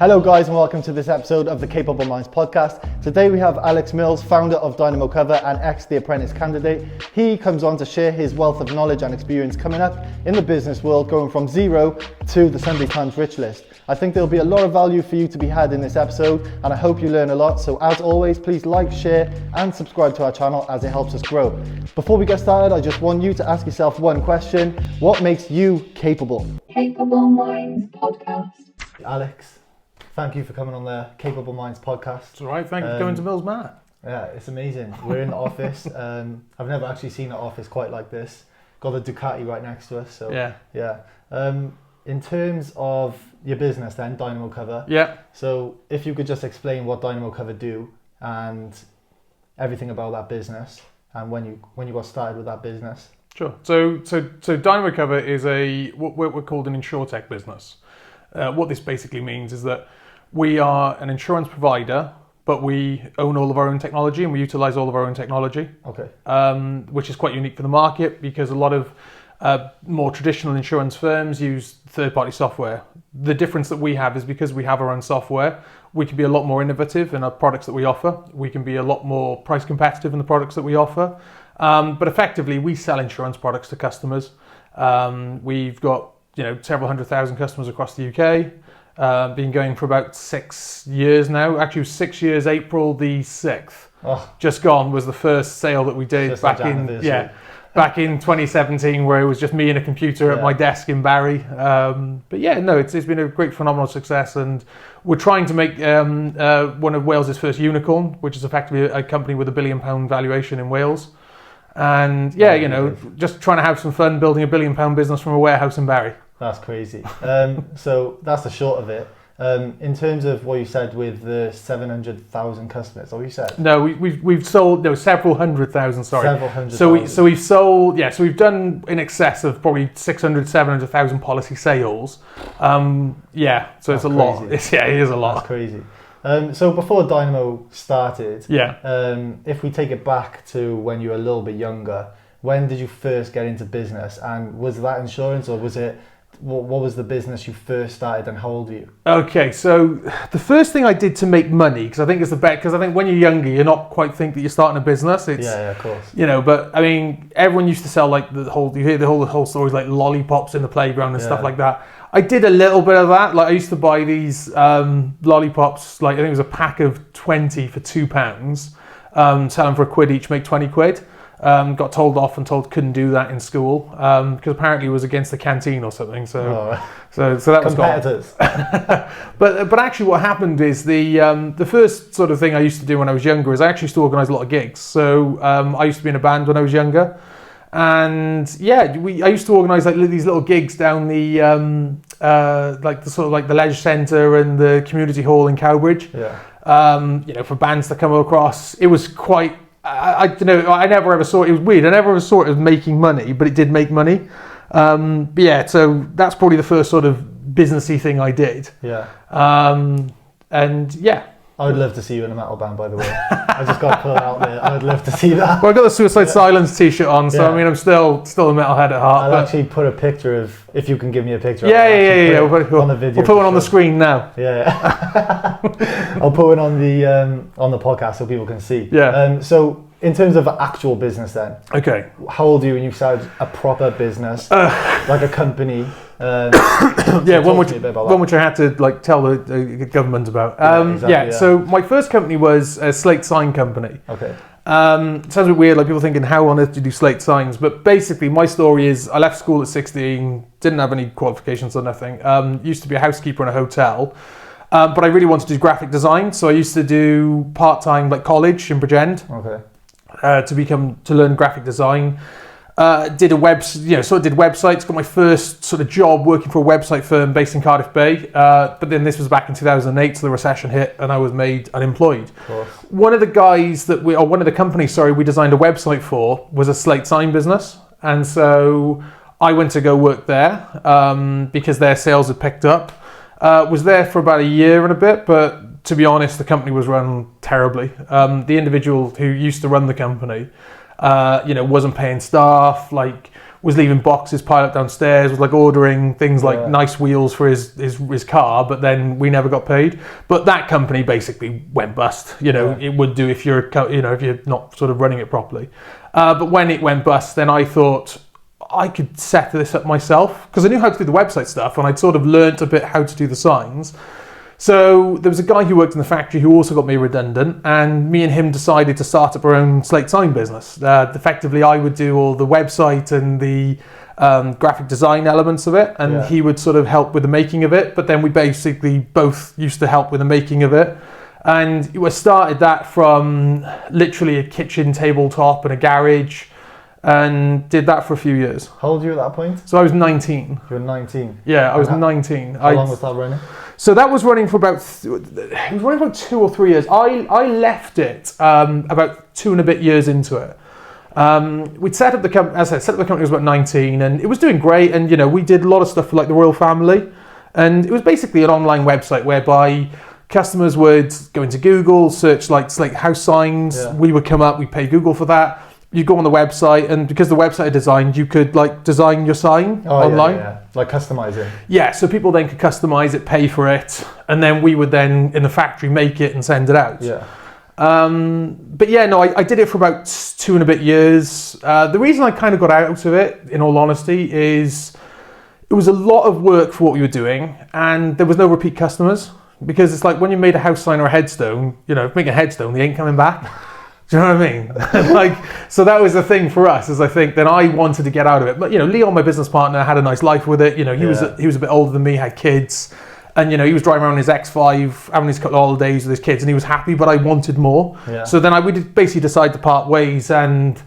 Hello guys and welcome to this episode of the Capable Minds podcast. Today we have Alex Mills, founder of Dynamo Cover and the Apprentice Candidate. He comes on to share his wealth of knowledge and experience coming up in the business world, going from zero to the Sunday Times Rich List. I think there'll be a lot of value for you to be had in this episode and I hope you learn a lot. So as always, please like, share and subscribe to our channel as it helps us grow. Before we get started, I just want you to ask yourself one question. What makes you capable? Capable Minds podcast. Alex, thank you for coming on the Capable Minds podcast. It's all right, thank you for coming to Mills Manor. Yeah, it's amazing. We're in the office. I've never actually seen an office quite like this. Got a Ducati right next to us. So yeah. In terms of your business then, Dynamo Cover. Yeah. So if you could just explain what Dynamo Cover do and everything about that business and when you got started with that business. Sure. So Dynamo Cover is what we're called an insurtech business. What this basically means is that we are an insurance provider, but we own all of our own technology and we utilize all of our own technology. Okay. Which is quite unique for the market because a lot of more traditional insurance firms use third-party software. The difference that we have is because we have our own software, we can be a lot more innovative in our products that we offer. We can be a lot more price competitive in the products that we offer. But effectively, we sell insurance products to customers. We've got several 100,000 customers across the UK. Been going for about 6 years now. Actually, 6 years. April the 6th. Just gone was the first sale that we did back in 2017, where it was just me and a computer at my desk in Barry. But it's been a great, phenomenal success, and we're trying to make one of Wales's first unicorn, which is effectively a company with £1 billion valuation in Wales. And just trying to have some fun building £1 billion business from a warehouse in Barry. That's crazy. So that's the short of it. In terms of what you said with the 700,000 customers, is that what you said? No, we've sold several 100,000. Sorry, several 100,000. So we've sold. So we've done in excess of probably 700,000 policy sales. So that's it's a crazy. Lot. It is a lot. That's crazy. So before Dynamo started, if we take it back to when you were a little bit younger, when did you first get into business, and was that insurance or was it? What was the business you first started and how old were you? Okay, so the first thing I did to make money, because I think it's the best, because I think when you're younger, you're not quite think that you're starting a business. It's, of course. But I mean, everyone used to sell you hear the whole stories like lollipops in the playground and stuff like that. I did a little bit of that. Like I used to buy these lollipops, like I think it was a pack of 20 for £2, sell them for £1 each, make 20 quid. Got told off and told couldn't do that in school because apparently it was against the canteen or something. So that was competitors. But actually, what happened is the first sort of thing I used to do when I was younger is I actually used to organise a lot of gigs. So I used to be in a band when I was younger, and I used to organise like these little gigs down the the leisure centre and the community hall in Cowbridge. For bands to come across. It was quite. I don't know. I never ever saw it. It was weird. I never ever saw it as making money, but it did make money. So that's probably the first sort of businessy thing I did. I would love to see you in a metal band, by the way. I just got to put it out there. I would love to see that. Well, I got the Suicide Silence t-shirt on, so I mean, I'm still a metalhead at heart. I'll actually put a picture of, if you can give me a picture. We'll on the video. We'll put one on the screen now. I'll put one on the podcast so people can see. So in terms of actual business then. Okay. How old are you when you started a proper business, like a company? One which I had to tell the government about. So my first company was a slate sign company. Okay. It sounds a bit weird, like people thinking how on earth do you do slate signs, but basically my story is I left school at 16, didn't have any qualifications or nothing, used to be a housekeeper in a hotel, but I really wanted to do graphic design, so I used to do part-time college in Bridgend. Okay. To learn graphic design. Did websites, got my first sort of job working for a website firm based in Cardiff Bay. But then this was back in 2008, so the recession hit and I was made unemployed. One of the companies we designed a website for was a slate sign business. And so I went to go work there because their sales had picked up. Was there for about a year and a bit, but to be honest, the company was run terribly. The individual who used to run the company, wasn't paying staff. was leaving boxes piled up downstairs, was like ordering things like nice wheels for his car, but then we never got paid. But that company basically went bust. It would do if you're not sort of running it properly. But when it went bust, then I thought I could set this up myself, because I knew how to do the website stuff, and I'd sort of learnt a bit how to do the signs. So there was a guy who worked in the factory who also got made redundant, and me and him decided to start up our own slate sign business. Effectively, I would do all the website and the graphic design elements of it, and he would sort of help with the making of it, but then we basically both used to help with the making of it. And we started that from literally a kitchen tabletop and a garage, and did that for a few years. How old were you at that point? So I was 19. You were 19? Yeah, I was 19. How long was that running? So that was running for about 2 or 3 years. I left it about 2 and a bit years into it. We'd set up the company, as I said, set up the company. I was about 19, and it was doing great. And we did a lot of stuff for like the royal family, and it was basically an online website whereby customers would go into Google, search like house signs. Yeah. We would come up. We'd pay Google for that. You go on the website, and because the website is designed, you could like design your sign online. Yeah. Like customize it. Yeah, so people then could customize it, pay for it, and then we would then in the factory make it and send it out. Yeah. But yeah, no, I did it for about 2 and a bit years. The reason I kind of got out of it, in all honesty, is it was a lot of work for what we were doing, and there was no repeat customers, because it's like when you made a house sign or a headstone, make a headstone, they ain't coming back. Do you know what I mean? So that was the thing for us, is I think that I wanted to get out of it. But Leon, my business partner, had a nice life with it. He was a bit older than me, had kids, and he was driving around his X5, having his couple of holidays with his kids, and he was happy. But I wanted more. Yeah. So then we did basically decide to part ways, and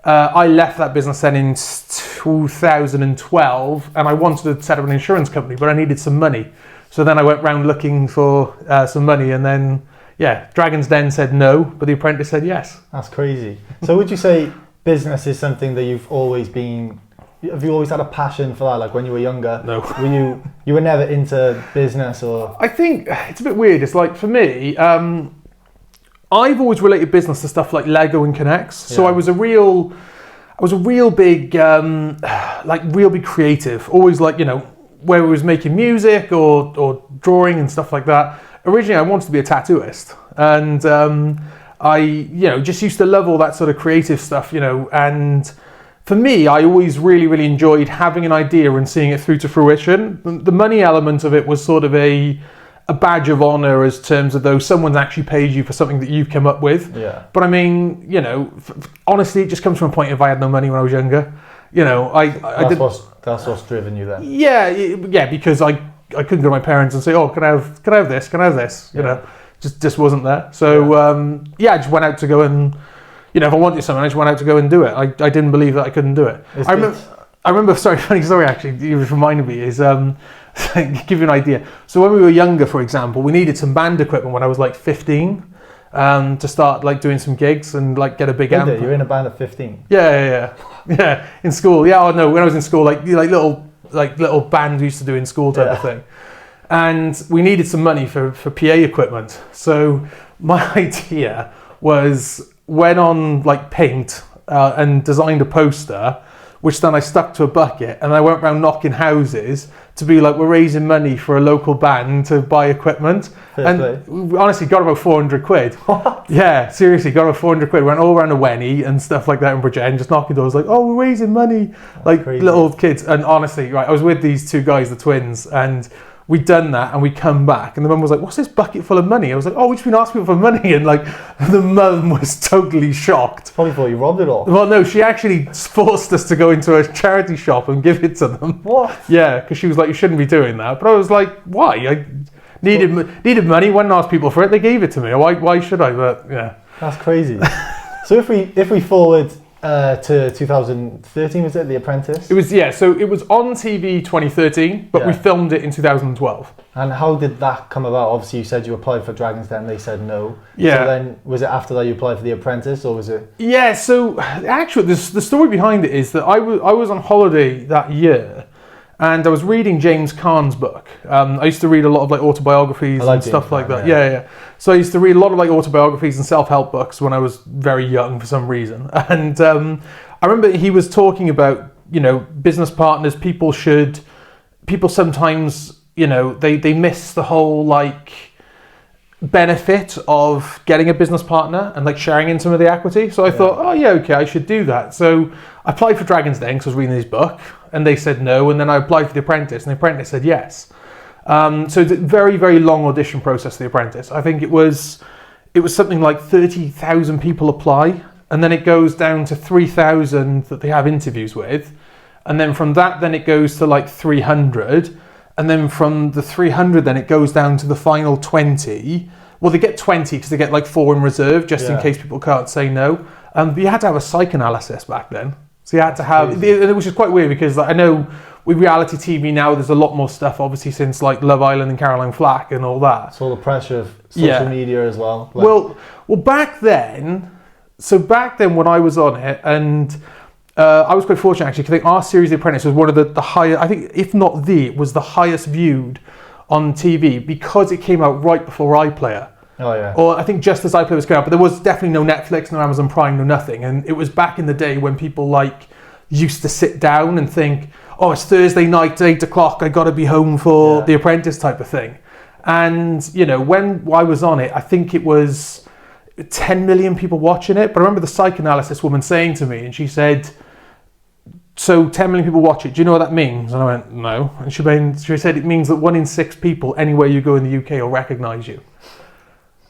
I left that business then in 2012, and I wanted to set up an insurance company, but I needed some money. So then I went round looking for some money, and then. Yeah, Dragon's Den said no, but The Apprentice said yes. That's crazy. So would you say business is something that you've always been... Have you always had a passion for that? Like when you were younger? No. You were never into business or... I think it's a bit weird. It's like, for me, I've always related business to stuff like Lego and Connects. So I was a real big, real big creative. Always like, where we was making music or drawing and stuff like that. Originally, I wanted to be a tattooist, and I just used to love all that sort of creative stuff, and for me, I always really, really enjoyed having an idea and seeing it through to fruition. The money element of it was sort of a badge of honor, as terms of though someone's actually paid you for something that you've come up with. Yeah. But I mean, honestly, it just comes from a point of I had no money when I was younger. That's what's driven you then. Yeah, because I couldn't go to my parents and say, "Oh, can I have this? Can I have this?" Just wasn't there. So I just went out to go and, if I wanted something, I just went out to go and do it. I didn't believe that I couldn't do it. I remember. Sorry, funny story actually. You reminded me is give you an idea. So when we were younger, for example, we needed some band equipment when I was like 15 to start like doing some gigs and like get a big amp. You're in a band at 15. Yeah. In school. Yeah, I know. When I was in school, like little band we used to do in school type of thing, and we needed some money for PA equipment. So my idea was went on like Paint and designed a poster, which then I stuck to a bucket, and I went around knocking houses to be like, we're raising money for a local band to buy equipment. We honestly got about 400 quid. What? Yeah, seriously, got about 400 quid. Went all around the Wenny and stuff like that in Bridgend, just knocking doors like, oh, we're raising money. That's like crazy. Little kids. And honestly, right, I was with these two guys, the twins, and we'd done that, and we come back, and the mum was like, what's this bucket full of money? I was like, oh, we've just been asking people for money, and like the mum was totally shocked. Probably thought you robbed it all. Well, no, she actually forced us to go into a charity shop and give it to them. What? Yeah, because she was like, you shouldn't be doing that. But I was like, why? I needed money, wouldn't ask people for it, they gave it to me. Why should I? But yeah. That's crazy. So if we forward to 2013, was it The Apprentice? It was, yeah. So it was on TV 2013, but we filmed it in 2012. And how did that come about? Obviously, you said you applied for Dragon's Den, they said no. Yeah. So then, was it after that you applied for The Apprentice, or was it? Yeah. So actually, the story behind it is that I was on holiday that year, and I was reading James Caan's book. I used to read a lot of like autobiographies and stuff like that. Yeah. So I used to read a lot of like autobiographies and self-help books when I was very young for some reason. And I remember he was talking about business partners, people sometimes, they miss the whole like benefit of getting a business partner and like sharing in some of the equity. So I thought, okay, I should do that. So I applied for Dragon's Den because I was reading his book, and they said no. And then I applied for The Apprentice, and The Apprentice said yes. So it's a very, very long audition process, The Apprentice. I think it was something like 30,000 people apply, and then it goes down to 3,000 that they have interviews with. And then from that, then it goes to like 300. And then from the 300, then it goes down to the final 20. Well, they get 20 because they get like 4 in reserve, just in case people can't say no. But you had to have a psych analysis back then. So you had to have, which is quite weird because I know with reality TV now, there's a lot more stuff, obviously, since like Love Island and Caroline Flack and all that. It's all the pressure of social media as well. Well, back then when I was on it, and I was quite fortunate actually, because I think our series The Apprentice was one of the highest, I think if not it was the highest viewed on TV because it came out right before iPlayer. Oh yeah. Or I think just as iPlayer was going out, but there was definitely no Netflix, no Amazon Prime, no nothing. And it was back in the day when people like used to sit down and think, oh, it's Thursday night, 8 o'clock, I got to be home for The Apprentice type of thing. And, when I was on it, I think it was 10 million people watching it. But I remember the psychoanalysis woman saying to me, and she said, so 10 million people watch it, do you know what that means? And I went, no. And she said, it means that 1 in 6 people anywhere you go in the UK will recognise you.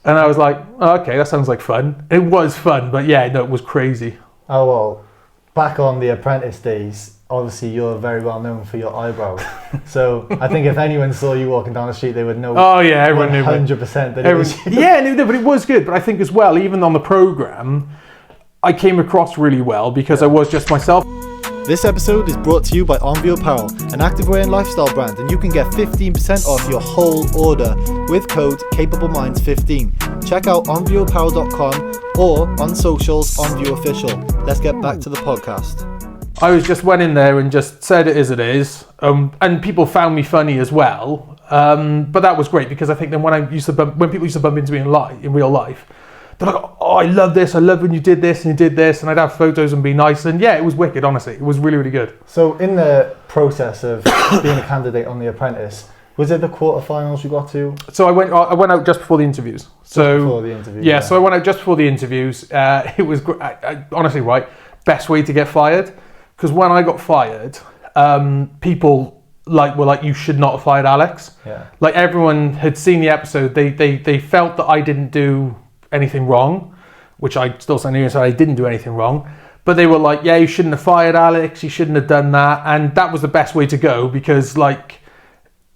And I was like, oh, okay, that sounds like fun. It was fun, but it was crazy. Oh, well, back on The Apprentice days, obviously you're very well known for your eyebrows. So I think if anyone saw you walking down the street, they would know. Oh yeah, everyone knew 100% that it was you. Yeah, no, but it was good. But I think as well, even on the programme, I came across really well because I was just myself. This episode is brought to you by Envio Apparel, an activewear and lifestyle brand, and you can get 15% off your whole order with code CapableMinds15. Check out envioapparel.com or on socials, Envio Official. Let's get back to the podcast. I just went in there and just said it as it is, and people found me funny as well. But that was great because I think then when people used to bump into me in real life, they're like, oh, I love this. I love when you did this and you did this, and I'd have photos and be nice. And it was wicked. Honestly, it was really, really good. So in the process of being a candidate on The Apprentice, was it the quarterfinals you got to? So I went out just before the interviews. Before the interview. So I went out just before the interviews. It was honestly best way to get fired. Because when I got fired, people were like, you should not have fired Alex. Yeah. Like everyone had seen the episode. They felt that I didn't do anything wrong, which I still stand here and say I didn't do anything wrong. But they were like, yeah, you shouldn't have fired Alex. You shouldn't have done that. And that was the best way to go because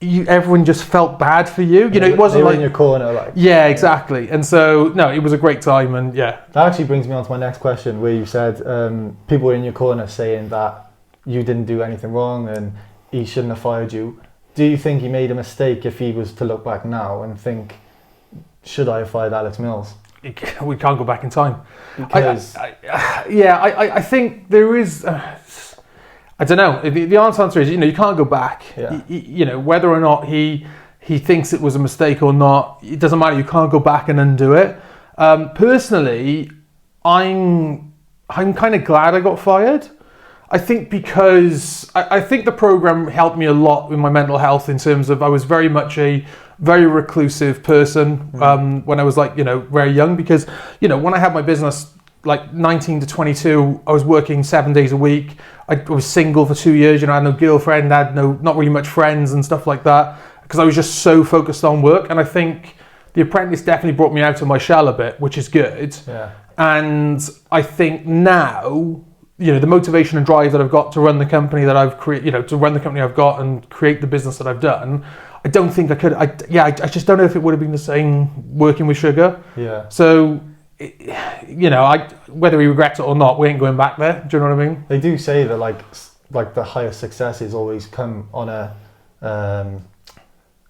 everyone just felt bad for you. It wasn't they were like in your corner. Yeah, exactly. And so, no, it was a great time. And that actually brings me on to my next question, where you said people were in your corner saying that you didn't do anything wrong and he shouldn't have fired you. Do you think he made a mistake if he was to look back now and think, should I have fired Alex Mills? We can't go back in time. Because I think there is. I don't know. The answer is, you can't go back. Yeah. Whether or not he thinks it was a mistake or not, it doesn't matter. You can't go back and undo it. Personally, I'm kind of glad I got fired. I think because I think the program helped me a lot with my mental health in terms of I was very much a very reclusive person when I was very young because when I had my business 19 to 22, I was working 7 days a week. I was single for 2 years. I had no girlfriend, not really much friends and stuff like that because I was just so focused on work. And I think The Apprentice definitely brought me out of my shell a bit, which is good. Yeah. And I think now, the motivation and drive that I've got to run the company that I've created, to run the company I've got and create the business that I've done, I don't think I could. I just don't know if it would have been the same working with Sugar. Yeah. So, whether he regrets it or not, we ain't going back there. Do you know what I mean? They do say that like the highest successes always come on a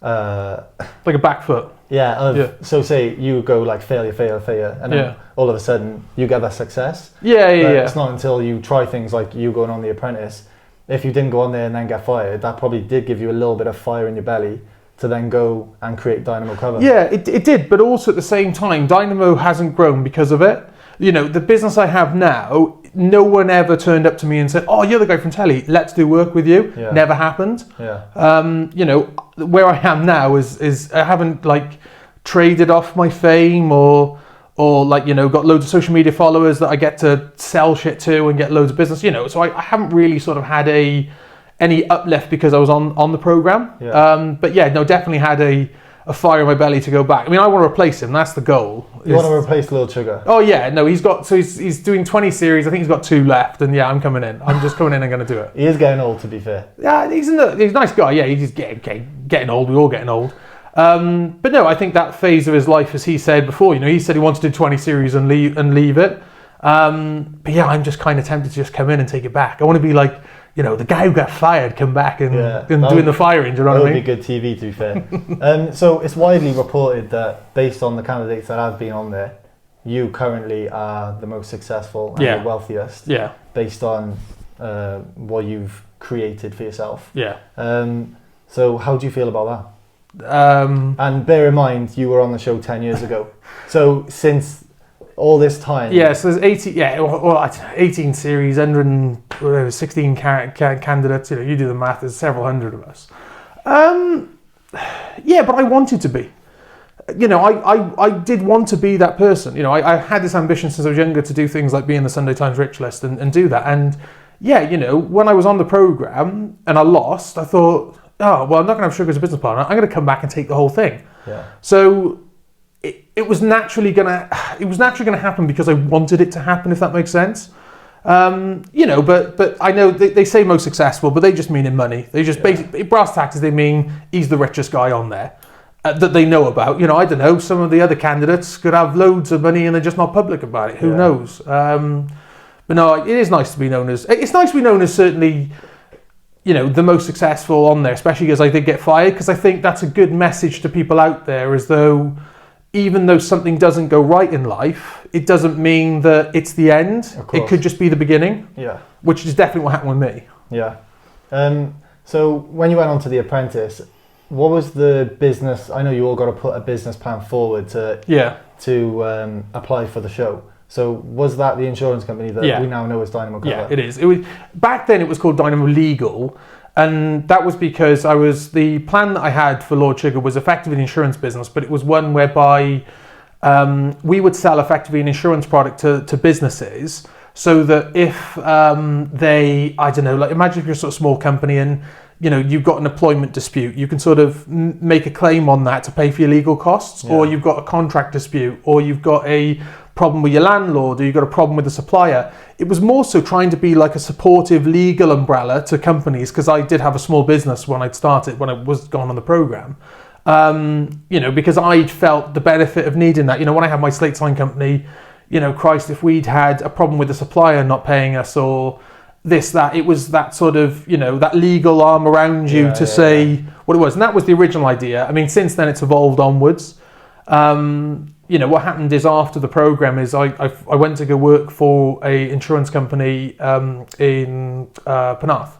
like a back foot. Yeah. So say you go failure, and then all of a sudden you get that success. Yeah. It's not until you try things like you going on The Apprentice. If you didn't go on there and then get fired, that probably did give you a little bit of fire in your belly to then go and create Dynamo Cover. Yeah, it did, but also at the same time, Dynamo hasn't grown because of it. The business I have now, no one ever turned up to me and said, "Oh, you're the guy from telly. Let's do work with you." Yeah. Never happened. Yeah. You know, where I am now is I haven't like traded off my fame or like, you know, got loads of social media followers that I get to sell shit to and get loads of business, you know. So I haven't really sort of had any uplift because I was on the program. Yeah. But yeah, no, definitely had a fire in my belly to go back. I mean, I want to replace him. That's the goal. You want to replace Lord Sugar? Oh yeah, no, he's doing 20 series. I think he's got 2 left, and yeah, I'm coming in. I'm just coming in and going to do it. He is getting old, to be fair. Yeah, he's a nice guy. Yeah, he's just getting old. We're all getting old. But no, I think that phase of his life, as he said before, you know, he said he wanted to do 20 series and leave it. But yeah, I'm just kind of tempted to just come in and take it back. I want to be like, you know, the guy who got fired, come back and doing the firing. Do you know what I mean? That would be good TV, to be fair. So it's widely reported that based on the candidates that have been on there, you currently are the most successful and the wealthiest. Yeah. Based on what you've created for yourself. Yeah. So how do you feel about that? And bear in mind, you were on the show 10 years ago. So since all this time... Yeah, so there's 18 series, 116 candidates. You know, you do the math, there's several hundred of us. Yeah, but I wanted to be. You know, I did want to be that person. You know, I had this ambition since I was younger to do things like be in the Sunday Times Rich List and do that. And yeah, you know, when I was on the programme and I lost, I thought, oh, well, I'm not going to have Sugar as a business partner. I'm going to come back and take the whole thing. Yeah. So it was naturally going to happen because I wanted it to happen, if that makes sense. You know, but I know they say most successful, but they just mean in money. They just basically, brass taxes, they mean he's the richest guy on there that they know about. You know, I don't know, some of the other candidates could have loads of money and they're just not public about it. Who knows? But no, it is nice to be known as, certainly, you know, the most successful on there, especially because I did get fired, because I think that's a good message to people out there, as though even though something doesn't go right in life, it doesn't mean that it's the end. It could just be the beginning. Yeah. Which is definitely what happened with me. Yeah. So when you went on to The Apprentice, what was the business? I know you all got to put a business plan forward to apply for the show. So was that the insurance company that we now know as Dynamo Cover? Yeah, it is. It was back then. It was called Dynamo Legal, and that was because the plan that I had for Lord Sugar was effectively an insurance business, but it was one whereby we would sell effectively an insurance product to businesses, so that if they, I don't know, like imagine if you're a sort of small company and you know you've got an employment dispute, you can sort of make a claim on that to pay for your legal costs, or you've got a contract dispute, or you've got a problem with your landlord, or you've got a problem with the supplier. It was more so trying to be like a supportive legal umbrella to companies, because I did have a small business when I was gone on the programme. You know, because I felt the benefit of needing that. You know, when I had my slate sign company, you know, Christ, if we'd had a problem with the supplier not paying us or this, that, it was that sort of, you know, that legal arm around you to say what it was. And that was the original idea. I mean, since then it's evolved onwards. You know, what happened is after the programme is I went to go work for a insurance company in Penarth,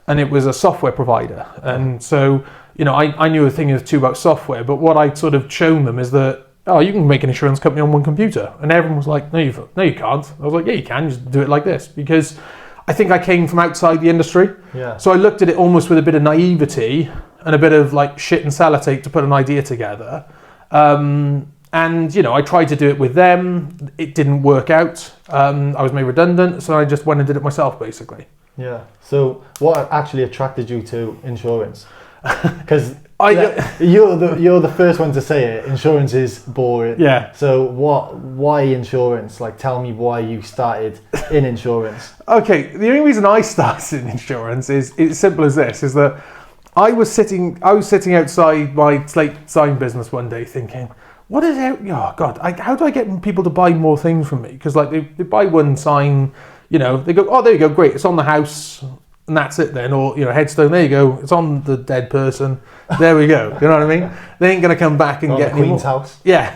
and it was a software provider. And so, you know, I knew a thing or two about software, but what I'd sort of shown them is that, oh, you can make an insurance company on one computer. And everyone was like, no, you can't. I was like, yeah, you can, just do it like this. Because I think I came from outside the industry. Yeah. So I looked at it almost with a bit of naivety and a bit of like shit and sellotape to put an idea together. And, you know, I tried to do it with them. It didn't work out. I was made redundant, so I just went and did it myself, basically. Yeah. So what actually attracted you to insurance? Because you're the first one to say it. Insurance is boring. Yeah. So why insurance? Like, tell me why you started in insurance. Okay. The only reason I started in insurance is it's simple as this: is that I was sitting outside my slate sign business one day thinking, what is it? Oh God! How do I get people to buy more things from me? Because like they buy one sign, you know, they go, oh, there you go, great, it's on the house, and that's it then. Or, you know, headstone, there you go, it's on the dead person, there we go. You know what I mean? They ain't gonna come back and get any more. Queen's house. Yeah,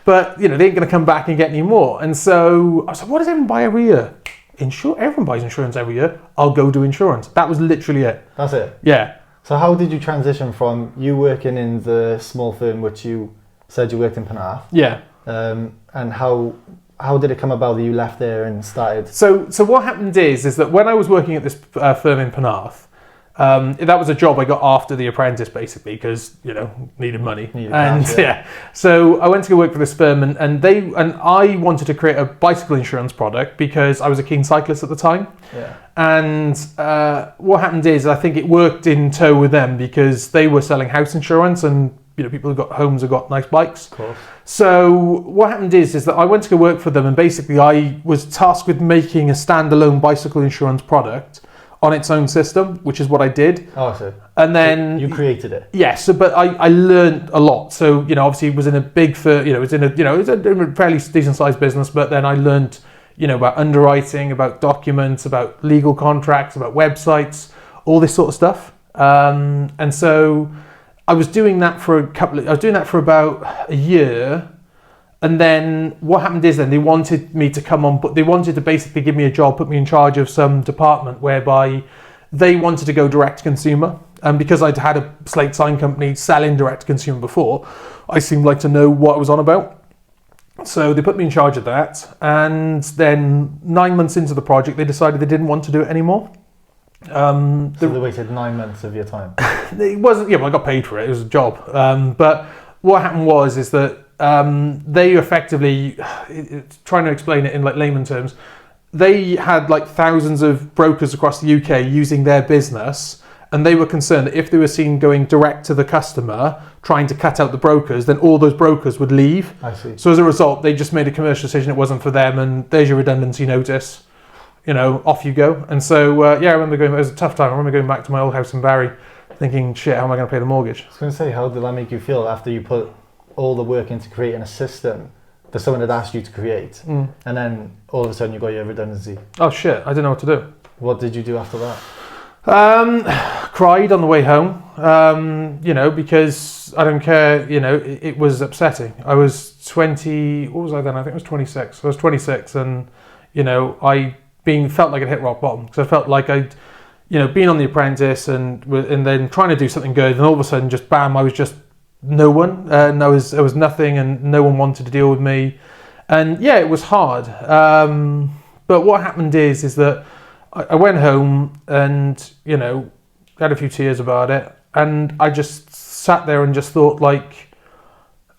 but you know, they ain't gonna come back and get any more. And so I was like, what does everyone buy every year? Everyone buys insurance every year. I'll go do insurance. That was literally it. That's it. Yeah. So how did you transition from you working in the small firm which you said you worked in Penarth? Yeah. And how how did it come about that you left there and started? So what happened is that when I was working at this firm in Penarth, that was a job I got after the apprentice, basically, because needed money. So I went to go work for this firm, and I wanted to create a bicycle insurance product because I was a keen cyclist at the time. Yeah. And what happened is I think it worked in tow with them because they were selling house insurance, and people who got homes have got nice bikes. Of course. So what happened is that I went to go work for them, and basically I was tasked with making a standalone bicycle insurance product on its own system, which is what I did. Oh, so and then you created it. Yes, but I learned a lot. So obviously it was in a big firm, it was in a fairly decent sized business. But then I learned about underwriting, about documents, about legal contracts, about websites, all this sort of stuff. And so I was doing that for about a year. And then what happened is then they wanted me to come on, but they wanted to basically give me a job, put me in charge of some department whereby they wanted to go direct to consumer. And because I'd had a slate sign company selling direct to consumer before, I seemed like to know what I was on about. So they put me in charge of that. And then 9 months into the project, they decided they didn't want to do it anymore. So they waited 9 months of your time? It wasn't, I got paid for it. It was a job. But what happened is that they effectively, trying to explain it in like layman terms, they had like thousands of brokers across the UK using their business, and they were concerned that if they were seen going direct to the customer, trying to cut out the brokers, then all those brokers would leave. I see. So as a result, they just made a commercial decision. It wasn't for them, and there's your redundancy notice. Off you go. And so, I remember it was a tough time. I remember going back to my old house in Barry, thinking, shit, how am I going to pay the mortgage? I was going to say, how did that make you feel after you put all the work into creating a system that someone had asked you to create, and then all of a sudden you got your redundancy? Oh shit, I didn't know what to do. What did you do after that? Cried on the way home, because I don't care, it was upsetting. I was 20, what was I then? I think I was 26. I was 26, and, I felt like I'd hit rock bottom, because I felt like I'd, been on The Apprentice and then trying to do something good, and all of a sudden just bam, I was just no one, and I was nothing, and no one wanted to deal with me, and it was hard. But what happened is that I went home and had a few tears about it, and I just sat there and just thought, like,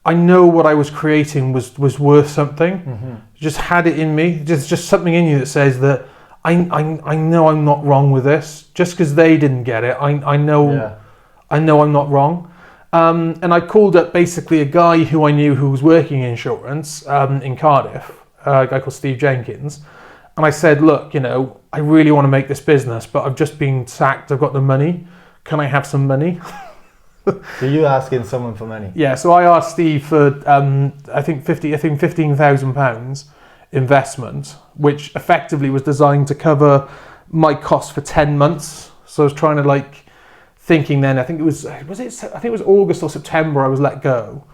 I know what I was creating was worth something. Mm-hmm. Just had it in me. Just something in you that says that I know I'm not wrong with this. Just because they didn't get it, I know I'm not wrong. And I called up basically a guy who I knew who was working in insurance in Cardiff, a guy called Steve Jenkins. And I said, look, I really want to make this business, but I've just been sacked. I've got the money. Can I have some money? So you asking someone for money? Yeah. So I asked Steve for, I think £15,000 investment, which effectively was designed to cover my costs for 10 months. So I was trying to thinking then, I think it was August or September I was let go.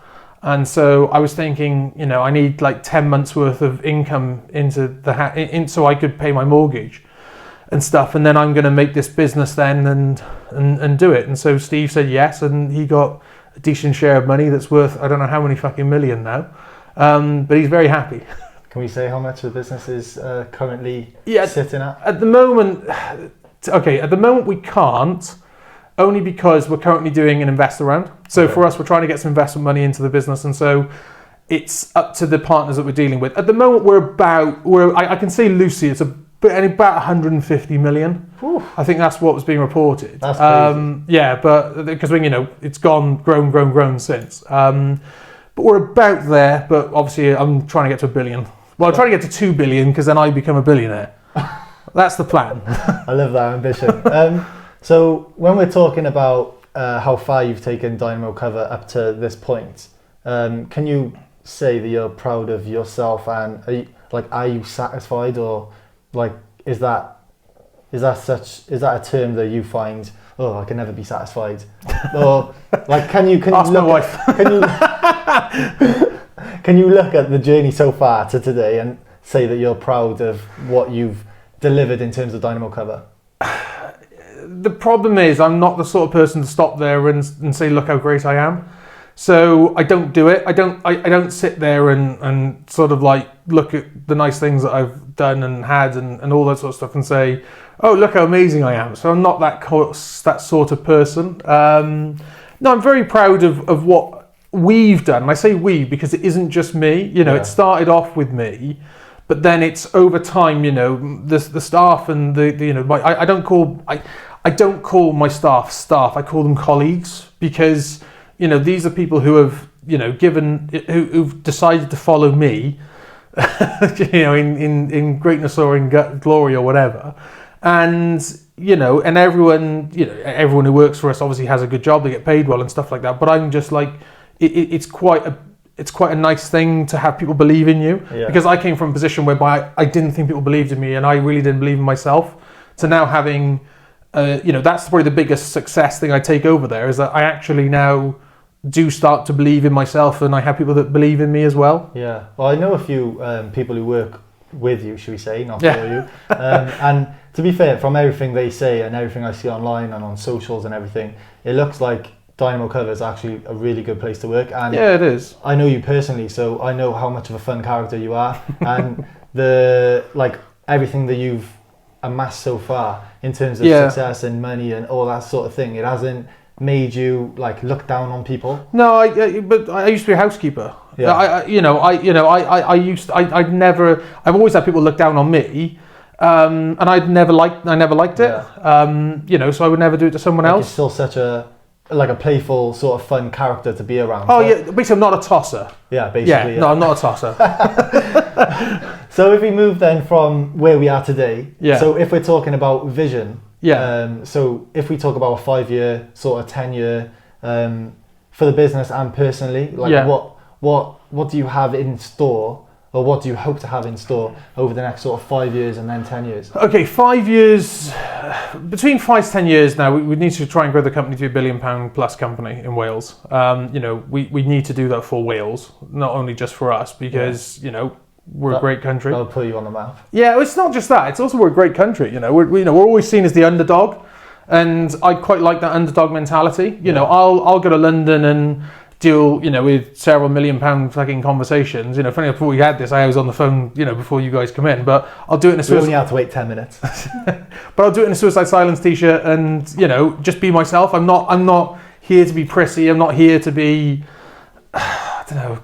And so I was thinking, I need 10 months worth of income into so I could pay my mortgage and stuff. And then I'm going to make this business then and do it. And so Steve said yes, and he got a decent share of money that's worth, I don't know how many fucking million now. But he's very happy. Can we say how much the business is currently sitting at? At the moment we can't, only because we're currently doing an investor round. So for us, we're trying to get some investment money into the business, and so it's up to the partners that we're dealing with. At the moment, I can say loosely, it's about 150 million. Oof. I think that's what was being reported. That's crazy. But because it's grown since. But we're about there. But obviously, I'm trying to get to 1 billion. Well, I'm trying to get to 2 billion because then I become a billionaire. That's the plan. I love that ambition. So when we're talking about how far you've taken Dynamo Cover up to this point, can you say that you're proud of yourself, and are you satisfied, or is that a term that you find, I can never be satisfied, or can you ask my wife. Can you look at the journey so far to today and say that you're proud of what you've delivered in terms of Dynamo Cover? The problem is I'm not the sort of person to stop there and say, look how great I am. So I don't do it. I don't sit there and sort of like look at the nice things that I've done and had and all that sort of stuff and say, oh, look how amazing I am. So I'm not that sort of person. No, I'm very proud of what we've done. And I say we because it isn't just me. It started off with me, but then it's over time. The staff and I don't call my staff. I call them colleagues because these are people who have who've decided to follow me, in greatness or in glory or whatever, and and everyone who works for us obviously has a good job, they get paid well and stuff like that. But I'm just like, it's quite a nice thing to have people believe in you, because I came from a position whereby I didn't think people believed in me and I really didn't believe in myself. So now having, that's probably the biggest success thing I take over there, is that I actually now do start to believe in myself and I have people that believe in me as well. Yeah. Well, I know a few people who work with you, should we say, not for you. And to be fair, from everything they say and everything I see online and on socials and everything, it looks like Dynamo Cover is actually a really good place to work. And yeah, it is. I know you personally, so I know how much of a fun character you are, and everything that you've amassed so far in terms of success and money and all that sort of thing. It hasn't made you look down on people. No, but I used to be a housekeeper. Yeah. I've always had people look down on me, and I never liked it. Yeah. So I would never do it to someone else. It's still such a playful sort of fun character to be around. Oh yeah, basically I'm not a tosser. Yeah, basically. Yeah. No, I'm not a tosser. So if we move then from where we are today, so if we're talking about vision, so if we talk about a 5-year, sort of 10-year, for the business and personally, what do you have in store, or what do you hope to have in store over the next sort of 5 years and then 10 years? Okay, 5 years, between 5 to 10 years now, we need to try and grow the company to a £1 billion plus company in Wales. We need to do that for Wales, not only just for us, because, we're a great country. That'll put you on the map. Yeah, it's not just that. It's also we're a great country. We're always seen as the underdog, and I quite like that underdog mentality. I'll go to London and deal, with several £1 million fucking conversations. Funny enough, before we had this, I was on the phone, before you guys come in. But I'll do it in a suicide. We only have to wait 10 minutes. But I'll do it in a Suicide Silence t-shirt and just be myself. I'm not here to be prissy. I'm not here to be,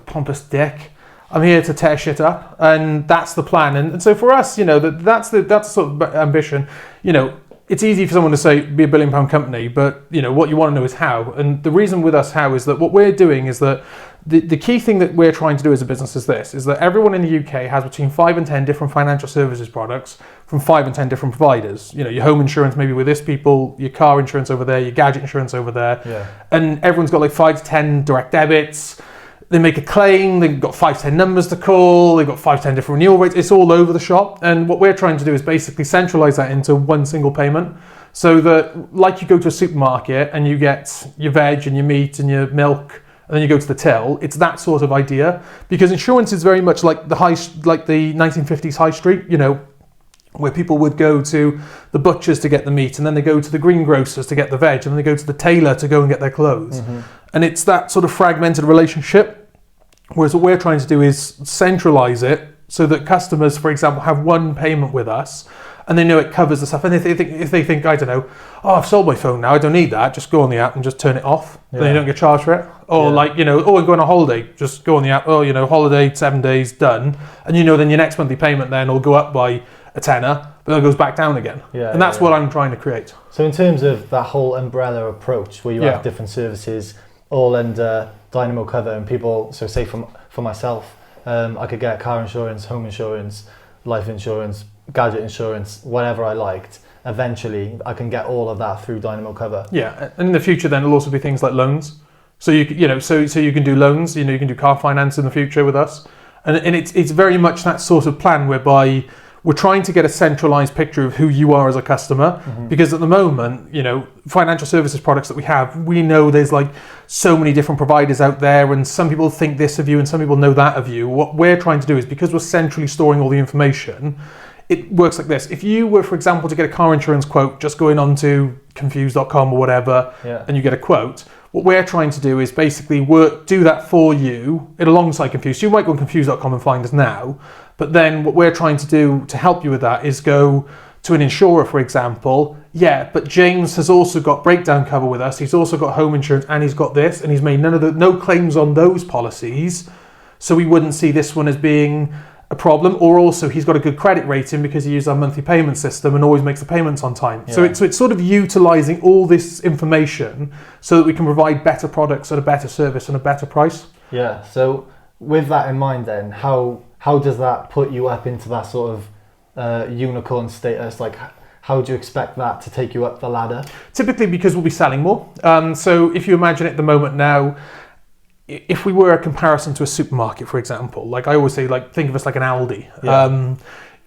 pompous dick. I'm here to tear shit up, and that's the plan. And so for us, that's the sort of ambition. It's easy for someone to say be a £1 billion company, but what you want to know is how. And the reason with us how is that what we're doing is that the key thing that we're trying to do as a business is this: is that everyone in the UK has between 5 and 10 different financial services products from 5 and 10 different providers. Your home insurance maybe with this people, your car insurance over there, your gadget insurance over there, and everyone's got 5 to 10 direct debits. They make a claim, they've got 5 to 10 numbers to call, they've got 5 to 10 different renewal rates, it's all over the shop. And what we're trying to do is basically centralize that into one single payment. So that, like you go to a supermarket and you get your veg and your meat and your milk, and then you go to the till, it's that sort of idea. Because insurance is very much like the 1950s high street, where people would go to the butchers to get the meat, and then they go to the greengrocers to get the veg, and then they go to the tailor to go and get their clothes. Mm-hmm. And it's that sort of fragmented relationship. Whereas what we're trying to do is centralize it so that customers, for example, have one payment with us and they know it covers the stuff. And if they think, I don't know, I've sold my phone now, I don't need that, just go on the app and just turn it off. Then you don't get charged for it. Or I'm going on holiday, just go on the app, holiday, 7 days, done. And then your next monthly payment then will go up by a tenner, but then it goes back down again. And that's what I'm trying to create. So in terms of that whole umbrella approach where you have different services all under Dynamo Cover, and people, so say for myself, I could get car insurance, home insurance, life insurance, gadget insurance, whatever I liked. Eventually, I can get all of that through Dynamo Cover. Yeah, and in the future, then it'll also be things like loans. So you can do loans. You can do car finance in the future with us, and it's very much that sort of plan whereby we're trying to get a centralized picture of who you are as a customer, because at the moment, financial services products that we know there's so many different providers out there, and some people think this of you and some people know that of you. What we're trying to do is, because we're centrally storing all the information, it works like this. If you were, for example, to get a car insurance quote, just going on to confused.com or whatever, and you get a quote, what we're trying to do is basically do that for you alongside Confused. So you might go on confused.com and find us now, but then what we're trying to do to help you with that is go to an insurer, for example. Yeah, but James has also got breakdown cover with us. He's also got home insurance, and he's got this, and he's made no claims on those policies. So we wouldn't see this one as being a problem. Or also he's got a good credit rating because he uses our monthly payment system and always makes the payments on time. Yeah. So it's sort of utilising all this information so that we can provide better products at a better service and a better price. Yeah. So with that in mind, then how does that put you up into that sort of unicorn status? Like, how do you expect that to take you up the ladder? Typically because we'll be selling more. So if you imagine at the moment now, if we were a comparison to a supermarket, for example, like I always say, like think of us like an Aldi. Yeah.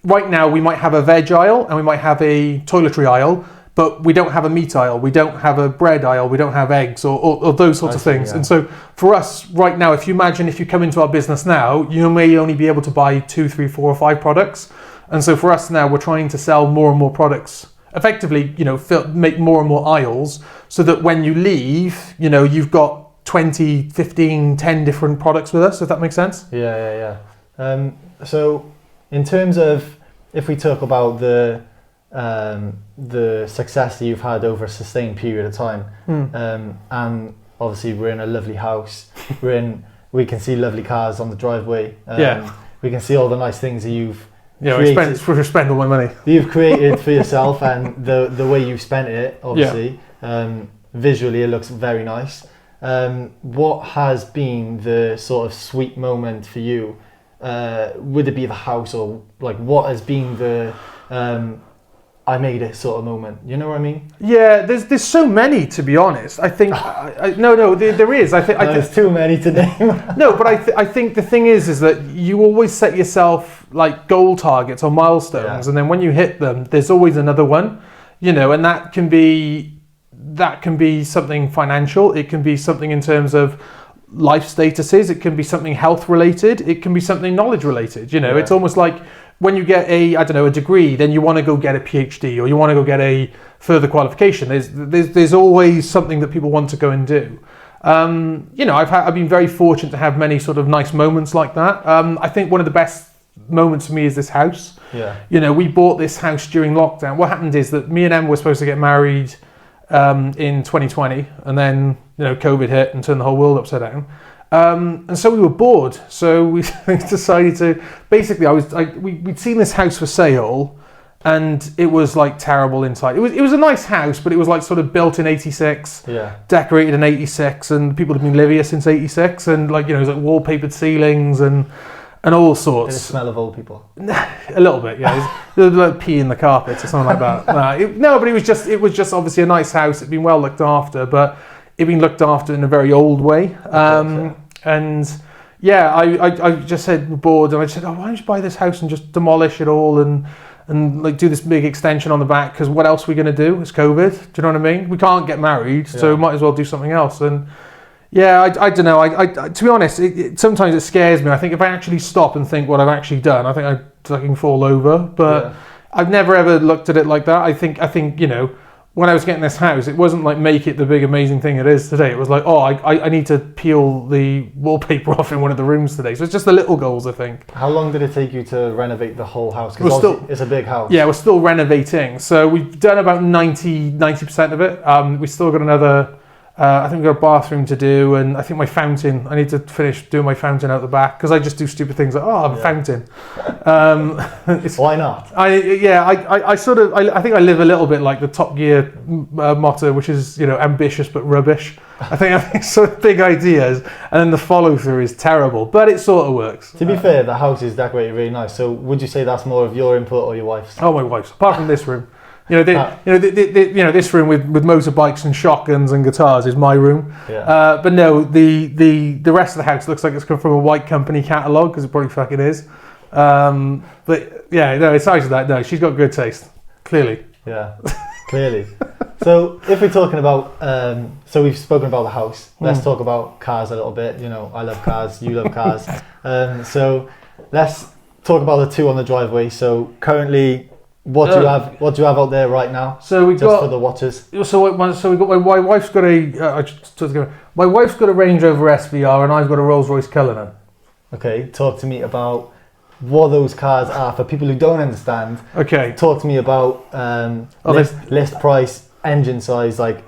Right now we might have a veg aisle and we might have a toiletry aisle, but we don't have a meat aisle, we don't have a bread aisle, we don't have eggs or those sorts of things. Yeah. And so for us right now, if you imagine if you come into our business now, you may only be able to buy 2, 3, 4 or 5 products. And so for us now, we're trying to sell more and more products. Effectively, make more and more aisles so that when you leave, you've got 20, 15, 10 different products with us, if that makes sense. Yeah. So in terms of, if we talk about the success that you've had over a sustained period of time, and obviously we're in a lovely house, we can see lovely cars on the driveway. We can see all the nice things that you've created. We spend all my money. You've created for yourself, and the way you've spent it, obviously, visually it looks very nice. What has been the sort of sweet moment for you? Would it be the house, or like what has been the I made it sort of moment? You know what I mean? Yeah, there's so many, to be honest. I think there is. There's too many to name. No, but I think the thing is that you always set yourself like goal targets or milestones, and then when you hit them, there's always another one. And that can be something financial, it can be something in terms of life statuses, it can be something health related, it can be something knowledge related. It's almost like when you get a degree, then you want to go get a PhD or you want to go get a further qualification. There's always something that people want to go and do. I've been very fortunate to have many sort of nice moments like that. I think one of the best moments for me is this house. Yeah. We bought this house during lockdown. What happened is that me and Em were supposed to get married in 2020, and then COVID hit and turned the whole world upside down, and so we were bored, so we decided to basically we'd seen this house for sale, and it was like terrible inside. It was a nice house, but it was like sort of built in 86, decorated in 86, and people had been living here since 86, and it was like wallpapered ceilings and all sorts. Did it smell of old people? A little bit, yeah. There was like pee in the carpets or something like that. But it was just obviously a nice house. It'd been well looked after, but it'd been looked after in a very old way. And I just said bored, and I said, why don't you buy this house and just demolish it all and like do this big extension on the back? Because what else are we going to do? It's COVID. Do you know what I mean? We can't get married, so we might as well do something else. And yeah, I don't know. I to be honest, sometimes it scares me. I think if I actually stop and think what I've actually done, I think I'd fucking fall over. But I've never ever looked at it like that. I think when I was getting this house, it wasn't like make it the big amazing thing it is today. It was like, I need to peel the wallpaper off in one of the rooms today. So it's just the little goals, I think. How long did it take you to renovate the whole house? Because it's a big house. Yeah, we're still renovating. So we've done about 90% of it. We still got another. I think we've got a bathroom to do, and I think my fountain. I need to finish doing my fountain out the back because I just do stupid things like, I have a fountain. Why not? I think I live a little bit like the Top Gear motto, which is ambitious but rubbish. I think sort of big ideas, and then the follow through is terrible, but it sort of works. To be fair, the house is decorated really nice. So would you say that's more of your input or your wife's? Oh, my wife's. Apart from this room. This room with motorbikes and shotguns and guitars is my room. Yeah. But no, the rest of the house looks like it's come from a white company catalogue because it probably fucking is. But yeah, no, aside from that, no, she's got good taste, clearly. Yeah, clearly. So if we're talking about, so we've spoken about the house. Let's talk about cars a little bit. I love cars. You love cars. So let's talk about the two on the driveway. So currently, What do you have? What do you have out there right now? So we just got for the watchers. So we got my wife's got my wife's got a Range Rover SVR and I've got a Rolls Royce Cullinan. Okay, talk to me about what those cars are for people who don't understand. Okay, talk to me about list price, engine size, right.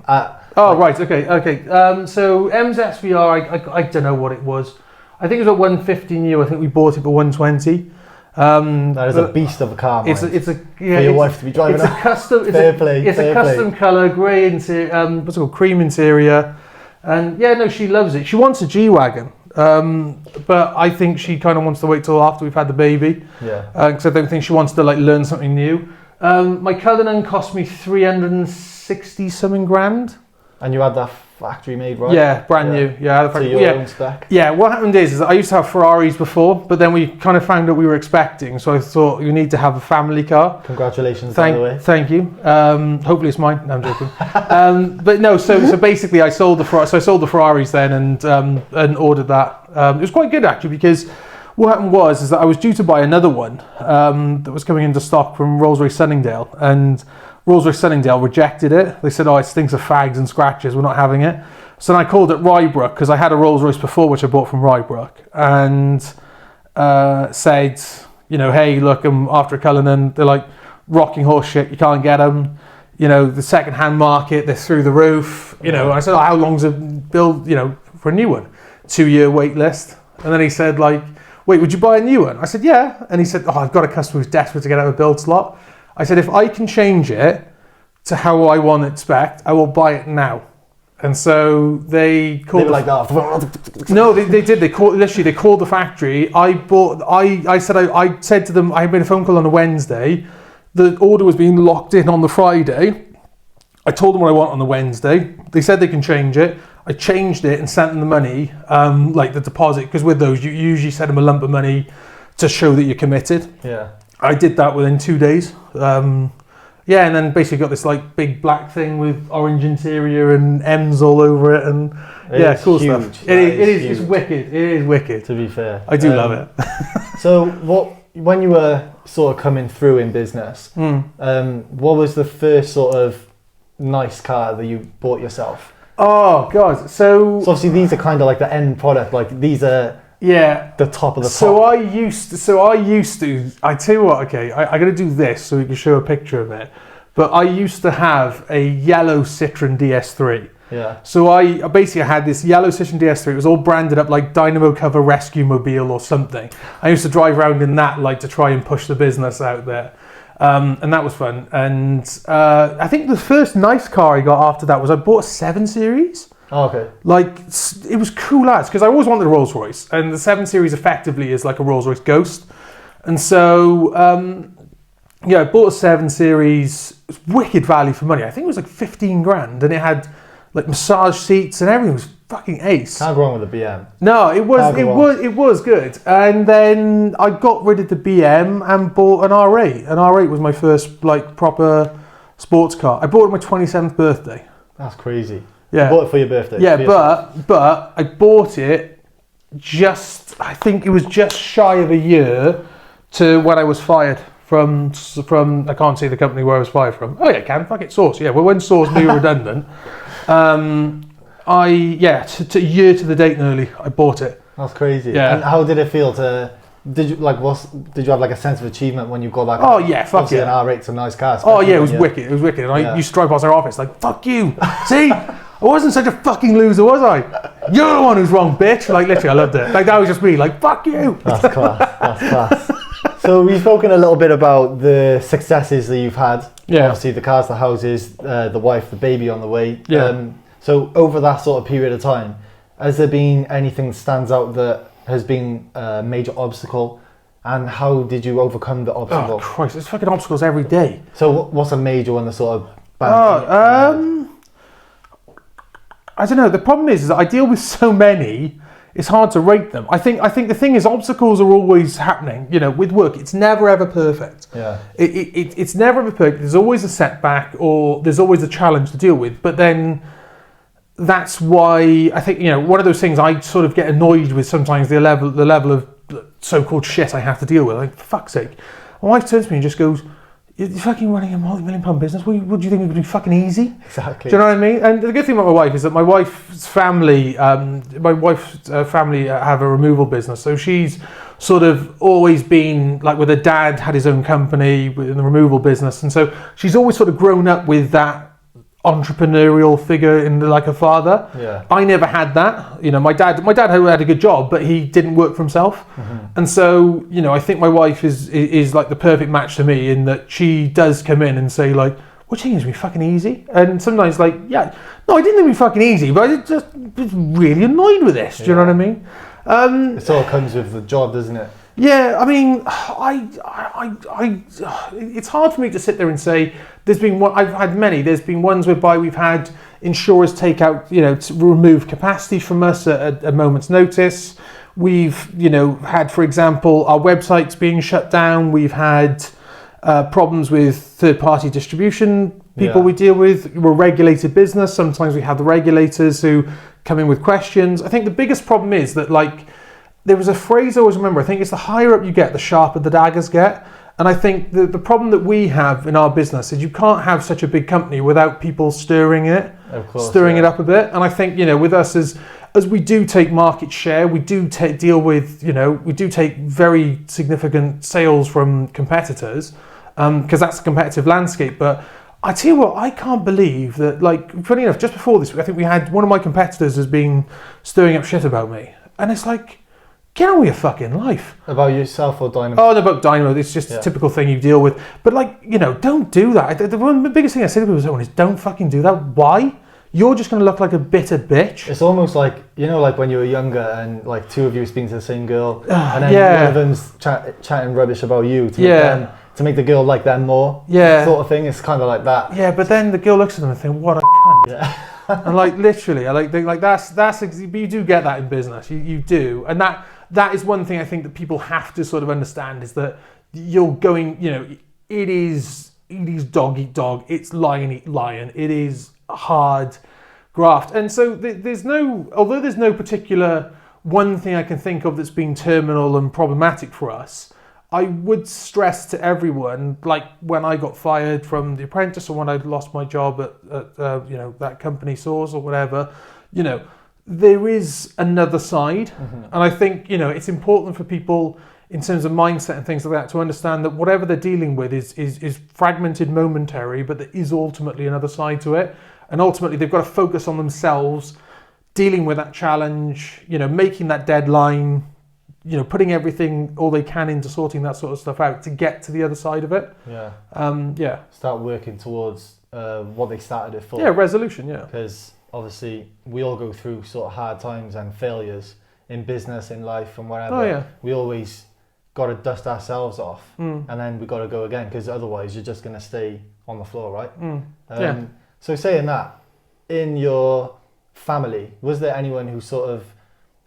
Okay. So M's SVR, I don't know what it was. I think it was at 150 new. I think we bought it for 120. That is a beast of a car. It's a for your wife to be driving. It's a custom. It's a custom color, grey interior. What's it called? Cream interior. And yeah, no, she loves it. She wants a G-Wagon. But I think she kind of wants to wait till after we've had the baby. Yeah. Because I don't think she wants to like learn something new. My Cullinan cost me 360 something grand. And you had that factory made, right? Yeah, brand new. Yeah, to your own spec. Yeah, what happened is I used to have Ferraris before, but then we kind of found out we were expecting, so I thought you need to have a family car. Congratulations, by the way. Thank you. Hopefully it's mine. No, I'm joking. But no, so basically I sold the Ferraris then and ordered that. It was quite good actually, because what happened was that I was due to buy another one that was coming into stock from Rolls-Royce Sunningdale, and Rolls-Royce Sunningdale rejected it. They said, it stinks of fags and scratches, we're not having it. So then I called it Rybrook, because I had a Rolls-Royce before, which I bought from Rybrook, and said, hey, look, I'm after a Cullinan. They're like rocking horse shit, you can't get them. The second-hand market, they're through the roof. And I said, how long's it build, for a new one? 2-year wait list. And then he said, wait, would you buy a new one? I said, yeah. And he said, I've got a customer who's desperate to get out of a build slot. I said, if I can change it to how I want it spec, I will buy it now. And so they called. They were like that. No, they did. They called the factory. I said to them, I made a phone call on a Wednesday. The order was being locked in on the Friday. I told them what I want on the Wednesday. They said they can change it. I changed it and sent them the money, like the deposit, because with those you usually send them a lump of money to show that you're committed. Yeah. I did that within 2 days. And then basically got this like big black thing with orange interior and M's all over it, and cool huge. stuff. It is. It's wicked. It is wicked. To be fair, I do love it. So when you were sort of coming through in business, what was the first sort of nice car that you bought yourself? Oh God! So obviously these are kind of like the end product. Like these are. Yeah, the top of the top. So I used to. I tell you what. Okay, I got to do this so we can show a picture of it. But I used to have a yellow Citroen DS3. Yeah. So I basically had this yellow Citroen DS3. It was all branded up like Dynamo cover rescue mobile or something. I used to drive around in that to try and push the business out there. And that was fun. And I think the first nice car I got after that was I bought a 7 Series. Oh, okay. It was cool as, because I always wanted a Rolls Royce, and the 7 Series effectively is like a Rolls Royce Ghost. And so, I bought a 7 Series. It was wicked value for money. I think it was like 15 grand, and it had like massage seats and everything. It was fucking ace. Can't go wrong with the BM. No, it was good. And then I got rid of the BM and bought an R8. An R8 was my first proper sports car. I bought it on my 27th birthday. That's crazy. Yeah. You bought it for your birthday. Yeah, but I bought it I think it was just shy of a year to when I was fired from I can't say the company where I was fired from. Oh yeah, I can. Fuck it, Source. Yeah, well when Source made redundant, to a year to the date nearly, I bought it. That's crazy. Yeah. And how did it feel did you have like a sense of achievement when you got that car? Oh yeah, fuck yeah. An R8's a nice car. Oh yeah, it was wicked. It was wicked. And I used to drive past their office like, fuck you. See? I wasn't such a fucking loser, was I? You're the one who's wrong, bitch. Literally, I loved it. That was just me, fuck you. That's class. So we've spoken a little bit about the successes that you've had. Yeah. Obviously the cars, the houses, the wife, the baby on the way. Yeah. So over that sort of period of time, has there been anything that stands out that has been a major obstacle? And how did you overcome the obstacle? Oh Christ, there's fucking obstacles every day. So what's a major one that sort of... I don't know. The problem is that I deal with so many, it's hard to rate them. I think the thing is, obstacles are always happening. With work, it's never ever perfect. Yeah. It's never ever perfect. There's always a setback, or there's always a challenge to deal with. But then that's why I think one of those things I sort of get annoyed with sometimes, the level of so-called shit I have to deal with. For fuck's sake, my wife turns to me and just goes, you're fucking running a multi-million pound business. What do you think it would be fucking easy? Exactly. Do you know what I mean? And the good thing about my wife is that my wife's family have a removal business. So she's sort of always been like, with her dad had his own company in the removal business. And so she's always sort of grown up with that entrepreneurial figure in like a father. Yeah. I never had that. You know, my dad had a good job, but he didn't work for himself. And so, you know, I think my wife is like the perfect match to me in that she does come in and say like, what do you think is going to be fucking easy? And sometimes like, yeah, no, I didn't think it'd be fucking easy, but I just was really annoyed with this. Do you know what I mean? It all comes with the job, doesn't it? Yeah, I mean, it's hard for me to sit there and say there's been one. I've had many. There's been ones whereby we've had insurers take out, you know, to remove capacity from us at a moment's notice. We've, you know, had, for example, our websites being shut down. We've had problems with third-party distribution people we deal with. We're a regulated business. Sometimes we have the regulators who come in with questions. I think the biggest problem is that, like, there was a phrase I always remember. I think it's the higher up you get, the sharper the daggers get. And I think the problem that we have in our business is you can't have such a big company without people stirring it, it up a bit. And I think, you know, with us as we do take market share, we do deal with, you know, we do take very significant sales from competitors, because that's the competitive landscape. But I tell you what, I can't believe that, like, funny enough, just before this week, I think we had one of my competitors has been stirring up shit about me. And it's like, get on with your fucking life. About yourself or Dynamo? Oh, no, about Dynamo. It's just a typical thing you deal with. But, like, you know, don't do that. The biggest thing I say to people is don't fucking do that. Why? You're just going to look like a bitter bitch. It's almost like, you know, like when you were younger and like two of you speaking to the same girl, and then one of them's chatting rubbish about you to make the girl like them more. Yeah. Sort of thing. It's kind of like that. Yeah, but then the girl looks at them and thinks, what a cunt. Yeah. And like literally, that's you do get that in business. You do, and that is one thing I think that people have to sort of understand is that you're going, you know, it is dog eat dog, it's lion eat lion, it is hard graft, and so there's no particular one thing I can think of that's been terminal and problematic for us. I would stress to everyone, like when I got fired from The Apprentice or when I lost my job at you know, that company Source or whatever, you know, there is another side. And I think, you know, it's important for people in terms of mindset and things like that to understand that whatever they're dealing with is fragmented, momentary, but there is ultimately another side to it. And ultimately they've got to focus on themselves, dealing with that challenge, you know, making that deadline, you know, putting everything, all they can into sorting that sort of stuff out to get to the other side of it. Yeah. Start working towards what they started it for. Yeah, resolution, yeah. Because obviously we all go through sort of hard times and failures in business, in life and whatever. Oh, yeah. We always got to dust ourselves off and then we got to go again, because otherwise you're just going to stay on the floor, right? So saying that, in your family, was there anyone who sort of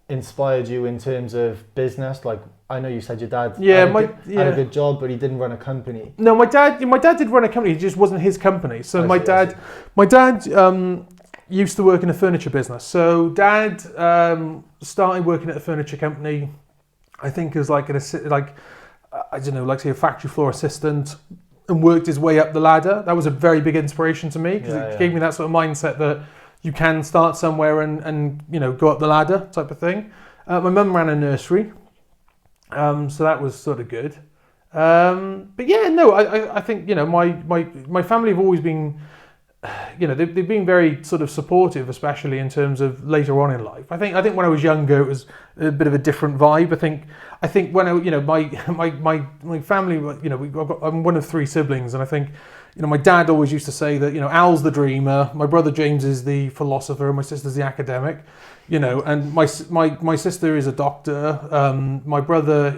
inspired you in terms of business? Like, I know you said your dad had a good job, but he didn't run a company. No, my dad did run a company. It just wasn't his company. So my dad used to work in a furniture business. So dad started working at a furniture company, I think as like I don't know, like say a factory floor assistant, and worked his way up the ladder. That was a very big inspiration to me, because it gave me that sort of mindset that you can start somewhere and you know, go up the ladder type of thing. My mum ran a nursery, so that was sort of good. But yeah, no, I think, you know, my family have always been, you know, they've been very sort of supportive, especially in terms of later on in life. I think when I was younger, it was a bit of a different vibe. I think when you know, my family, you know, I'm one of three siblings, and I think, you know, my dad always used to say that, you know, Al's the dreamer, my brother James is the philosopher, my sister's the academic, you know, and my sister is a doctor. My brother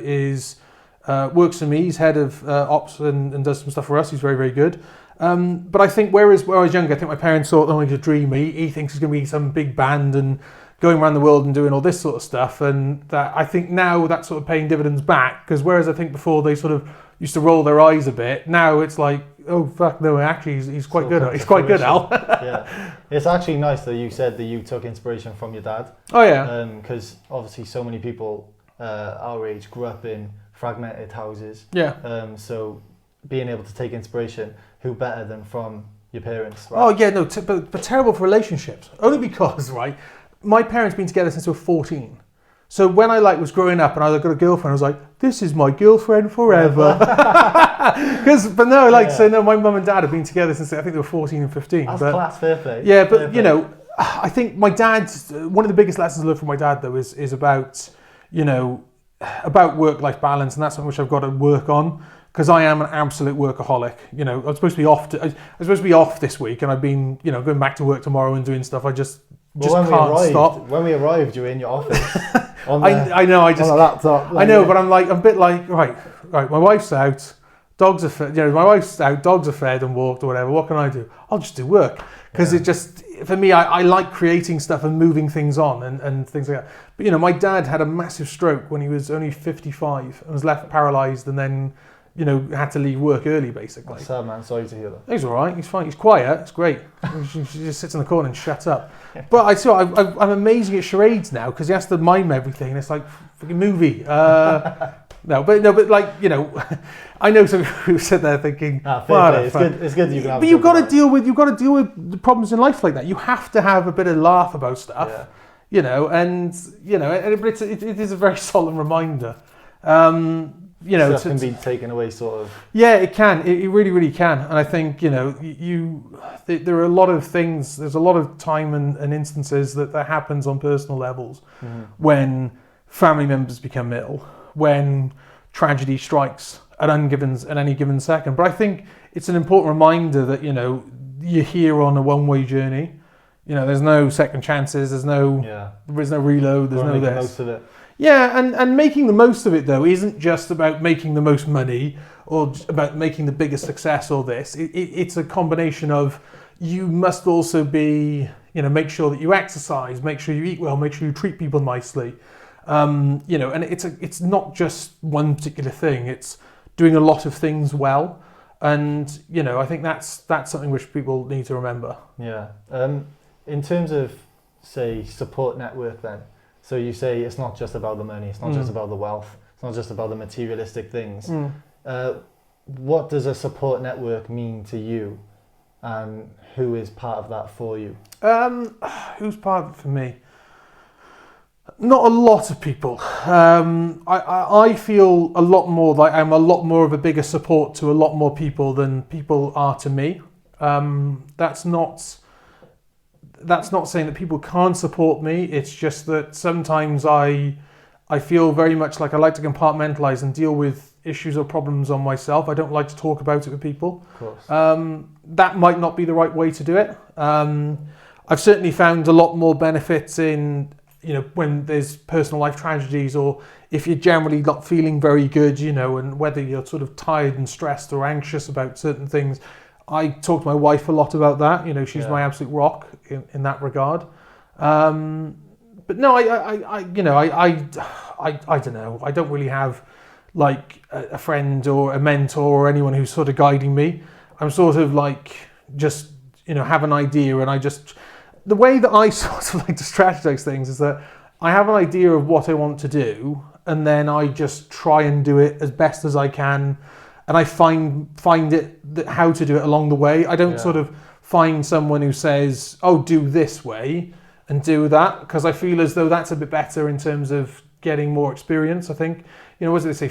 works for me. He's head of ops and does some stuff for us. He's very, very good. But I think where I was younger, I think my parents thought, oh, he's a dreamer. He thinks he's going to be some big band and going around the world and doing all this sort of stuff. And that I think now that's sort of paying dividends back, because whereas I think before they sort of used to roll their eyes a bit, now it's like, oh fuck no, actually he's quite good. He's quite good, Al. Yeah, it's actually nice that you said that you took inspiration from your dad. Oh yeah. Because obviously so many people our age grew up in fragmented houses. Yeah. So being able to take inspiration, who better than from your parents, right? Oh yeah, no, but terrible for relationships. Only because, right, my parents been together since they were 14. So when I was growing up and I got a girlfriend, I was like, this is my girlfriend forever. No, my mum and dad have been together since I think they were 14 and 15. That's class, fair play. Yeah, but fair you play. know, I think my dad's, one of the biggest lessons I learned from my dad though is about, you know, about work-life balance, and that's something which I've got to work on. Because I am an absolute workaholic. You know, I'm supposed to be off. I was supposed to be off this week, and I've been, you know, going back to work tomorrow and doing stuff. I just can't stop. When we arrived, you were in your office. I know. I just on a laptop. I know, but I'm a bit like right. My wife's out. Dogs are fed. You know, my wife's out. Dogs are fed and walked or whatever. What can I do? I'll just do work because it just for me. I like creating stuff and moving things on and things like that. But you know, my dad had a massive stroke when he was only 55 and was left paralysed, and then, you know, had to leave work early, basically. That's sad, man. Sorry to hear that. He's all right. He's fine. He's quiet. It's great. She just sits in the corner and shuts up. But I'm amazing at charades now because he has to mime everything. And it's like freaking movie. But like, you know, I know some who sit there thinking, fair play. It's good. You can have. But you've got to deal with the problems in life like that. You have to have a bit of laugh about stuff. Yeah. You know, but it is a very solemn reminder. You know, stuff can be taken away, sort of. Yeah, it can. It really, really can. And I think, you know, there are a lot of things. There's a lot of time and instances that happens on personal levels when family members become ill, when tragedy strikes at any given second. But I think it's an important reminder that, you know, you're here on a one-way journey. You know, there's no second chances. There's no reload. There's no this. Most of it. Yeah, and making the most of it, though, isn't just about making the most money or about making the biggest success or this. It's a combination of, you must also be, you know, make sure that you exercise, make sure you eat well, make sure you treat people nicely. You know, and it's not just one particular thing. It's doing a lot of things well. And, you know, I think that's something which people need to remember. Yeah. In terms of, say, support network then, so you say it's not just about the money, it's not just about the wealth, it's not just about the materialistic things. What does a support network mean to you, and who is part of that for you? Who's part of it for me? Not a lot of people. I feel a lot more like I'm a lot more of a bigger support to a lot more people than people are to me. That's not saying that people can't support me. It's just that sometimes I feel very much like I like to compartmentalize and deal with issues or problems on myself. I don't like to talk about it with people. Of course. That might not be the right way to do it. I've certainly found a lot more benefits in, you know, when there's personal life tragedies, or if you're generally not feeling very good, you know, and whether you're sort of tired and stressed or anxious about certain things. I talk to my wife a lot about that. You know, she's my absolute rock in that regard. But no, I don't know. I don't really have like a friend or a mentor or anyone who's sort of guiding me. I'm sort of like just, you know, have an idea, and the way that I sort of like to strategize things is that I have an idea of what I want to do, and then I just try and do it as best as I can. And I find how to do it along the way. I don't sort of find someone who says, "Oh, do this way and do that," because I feel as though that's a bit better in terms of getting more experience. I think, you know, was it they say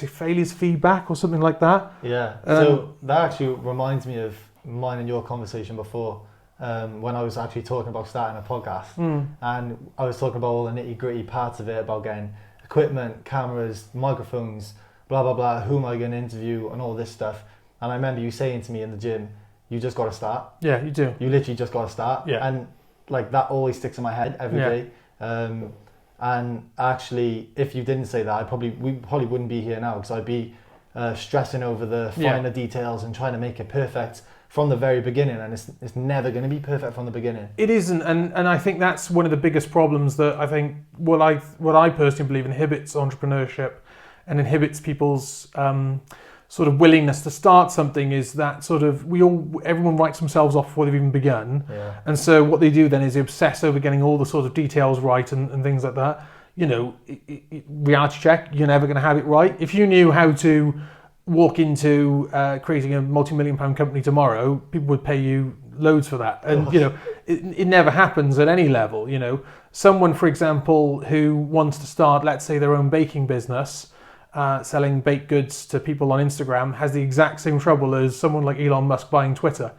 failure's feedback or something like that? Yeah. So that actually reminds me of mine and your conversation before, when I was actually talking about starting a podcast, and I was talking about all the nitty-gritty parts of it, about getting equipment, cameras, microphones, blah, blah, blah, who am I going to interview and all this stuff. And I remember you saying to me in the gym, you just got to start. Yeah, you do. You literally just got to start. Yeah. And like that always sticks in my head every day. And actually, if you didn't say that, we probably wouldn't be here now, because I'd be stressing over the finer details and trying to make it perfect from the very beginning. And it's never going to be perfect from the beginning. It isn't. And I think that's one of the biggest problems that I think what I personally believe inhibits entrepreneurship and inhibits people's sort of willingness to start something, is that sort of everyone writes themselves off before they've even begun. Yeah. And so what they do then is they obsess over getting all the sort of details right and things like that. You know, reality check, you're never going to have it right. If you knew how to walk into creating a multi-million pound company tomorrow, people would pay you loads for that. And, you know, it never happens at any level, you know. Someone, for example, who wants to start, let's say, their own baking business, selling baked goods to people on Instagram, has the exact same trouble as someone like Elon Musk buying Twitter.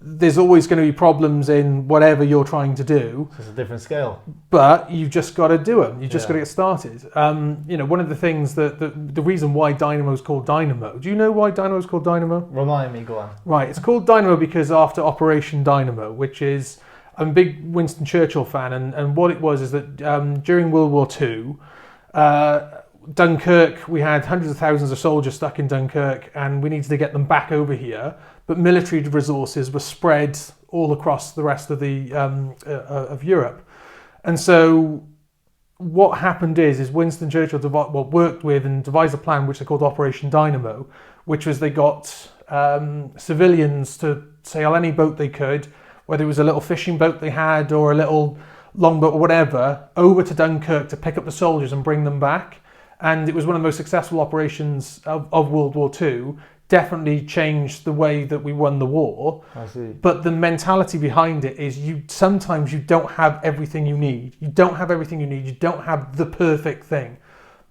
There's always going to be problems in whatever you're trying to do. It's a different scale. But you've just got to do them. You've just got to get started. You know, one of the things that the reason why Dynamo is called Dynamo. Do you know why Dynamo is called Dynamo? Remind me, go on. Right, it's called Dynamo because after Operation Dynamo, which is, I'm a big Winston Churchill fan, and what it was is that during World War II, Dunkirk, we had hundreds of thousands of soldiers stuck in Dunkirk, and we needed to get them back over here. But military resources were spread all across the rest of the of Europe, and so what happened is Winston Churchill worked with and devised a plan which they called Operation Dynamo, which was they got civilians to sail any boat they could, whether it was a little fishing boat they had or a little longboat or whatever, over to Dunkirk to pick up the soldiers and bring them back. And it was one of the most successful operations of World War II. Definitely changed the way that we won the war. I see. But the mentality behind it is sometimes you don't have everything you need. You don't have everything you need. You don't have the perfect thing.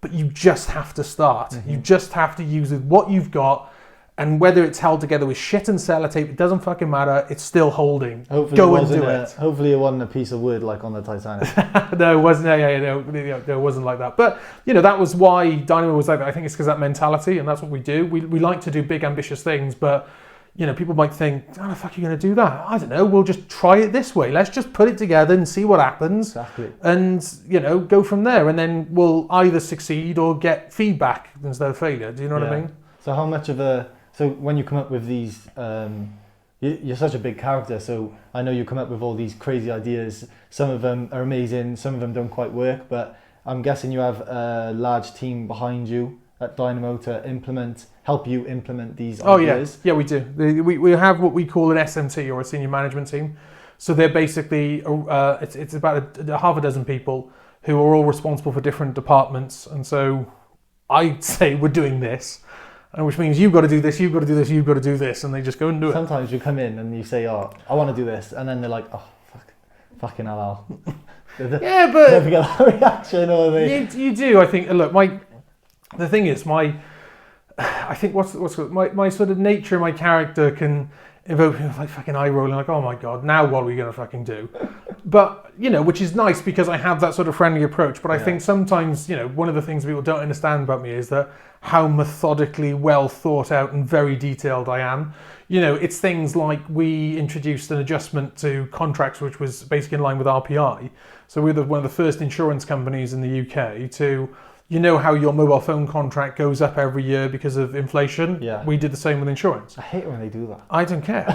But you just have to start. Mm-hmm. You just have to use what you've got. And whether it's held together with shit and sellotape, it doesn't fucking matter. It's still holding. Hopefully Go and do it. Hopefully it wasn't a piece of wood like on the Titanic. No, it wasn't. No, it wasn't like that. But, you know, that was why Dynamo was like that. I think it's because that mentality, and that's what we do. We like to do big, ambitious things, but, you know, people might think, how the fuck are you going to do that? I don't know. We'll just try it this way. Let's just put it together and see what happens. Exactly. And, you know, go from there. And then we'll either succeed or get feedback instead of failure. Do you know what I mean? So how much of a... So when you come up with these, you're such a big character, so I know you come up with all these crazy ideas. Some of them are amazing, some of them don't quite work, but I'm guessing you have a large team behind you at Dynamo to help you implement these ideas. Yeah, we do. We have what we call an SMT, or a senior management team. So they're basically, it's about a half a dozen people who are all responsible for different departments. And so I say we're doing this. Which means you've got to do this, you've got to do this, you've got to do this, and they just go and do it. Sometimes you come in and you say, oh, I want to do this, and then they're like, oh, fucking hell. Yeah, but... Never get that reaction, or they... You do, I think. Look, the thing is, I think my sort of nature, my character can evoke like fucking eye rolling, like, oh my God, now what are we going to fucking do? But, you know, which is nice because I have that sort of friendly approach. But I think sometimes, you know, one of the things people don't understand about me is that how methodically well thought out and very detailed I am. You know, it's things like we introduced an adjustment to contracts, which was basically in line with RPI. So we're one of the first insurance companies in the UK to, you know how your mobile phone contract goes up every year because of inflation? Yeah. We did the same with insurance. I hate it when they do that. I don't care.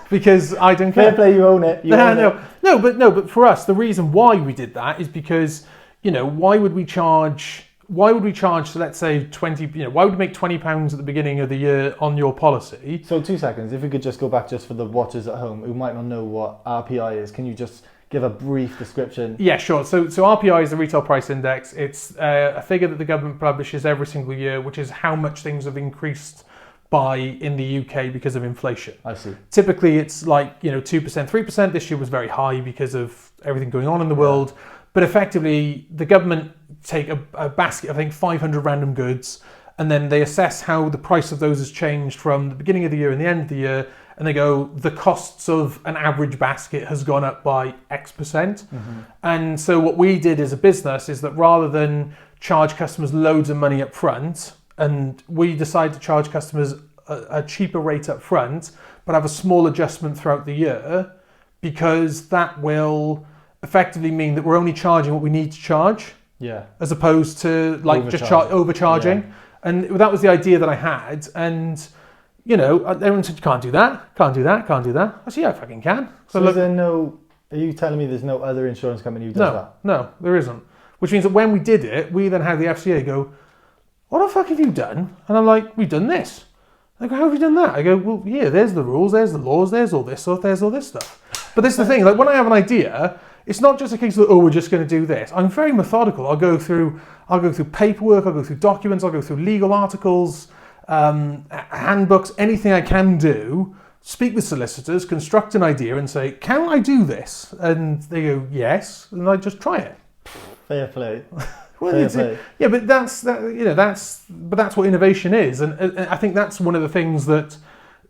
Because I don't care. Fair play, you own it. No, but for us, the reason why we did that is because, you know, why would we charge, so let's say 20, you know, why would we make £20 at the beginning of the year on your policy? So 2 seconds, if we could just go back just for the watchers at home who might not know what RPI is, can you just give a brief description? Yeah, sure. So RPI is the retail price index. It's a figure that the government publishes every single year, which is how much things have increased by in the UK because of inflation. I see. Typically, it's like, you know, 2%, 3%. This year was very high because of everything going on in the world. But effectively, the government take a basket of, I think, 500 random goods, and then they assess how the price of those has changed from the beginning of the year and the end of the year, and they go, the costs of an average basket has gone up by X percent. Mm-hmm. And so what we did as a business is that rather than charge customers loads of money up front, and we decided to charge customers a cheaper rate up front, but have a small adjustment throughout the year, because that will effectively mean that we're only charging what we need to charge. Yeah. As opposed to like just overcharging. Yeah. And that was the idea that I had. And, you know, everyone said, you can't do that. I said, yeah, I fucking can. So is there no, are you telling me there's no other insurance company who does that? No, there isn't. Which means that when we did it, we then had the FCA go, what the fuck have you done? And I'm like, we've done this. They go, how have you done that? I go, well, yeah, there's the rules, there's the laws, there's all this stuff. But this is the thing, like when I have an idea, it's not just a case of, oh, we're just going to do this. I'm very methodical. I'll go through paperwork, I'll go through documents, I'll go through legal articles, handbooks, anything I can do, speak with solicitors, construct an idea and say, can I do this? And they go, yes, and I just try it. Fair play. Yeah, but that's what innovation is, and I think that's one of the things that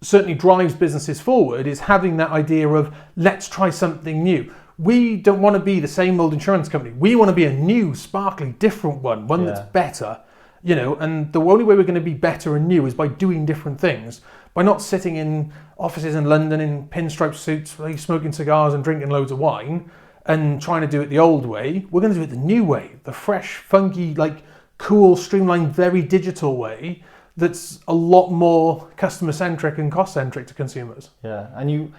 certainly drives businesses forward, is having that idea of, let's try something new. We don't want to be the same old insurance company. We want to be a new, sparkly, different one that's better, and the only way we're going to be better and new is by doing different things, by not sitting in offices in London in pinstripe suits, smoking cigars and drinking loads of wine and trying to do it the old way. We're going to do it the new way, the fresh, funky, cool, streamlined, very digital way that's a lot more customer-centric and cost-centric to consumers. Yeah, and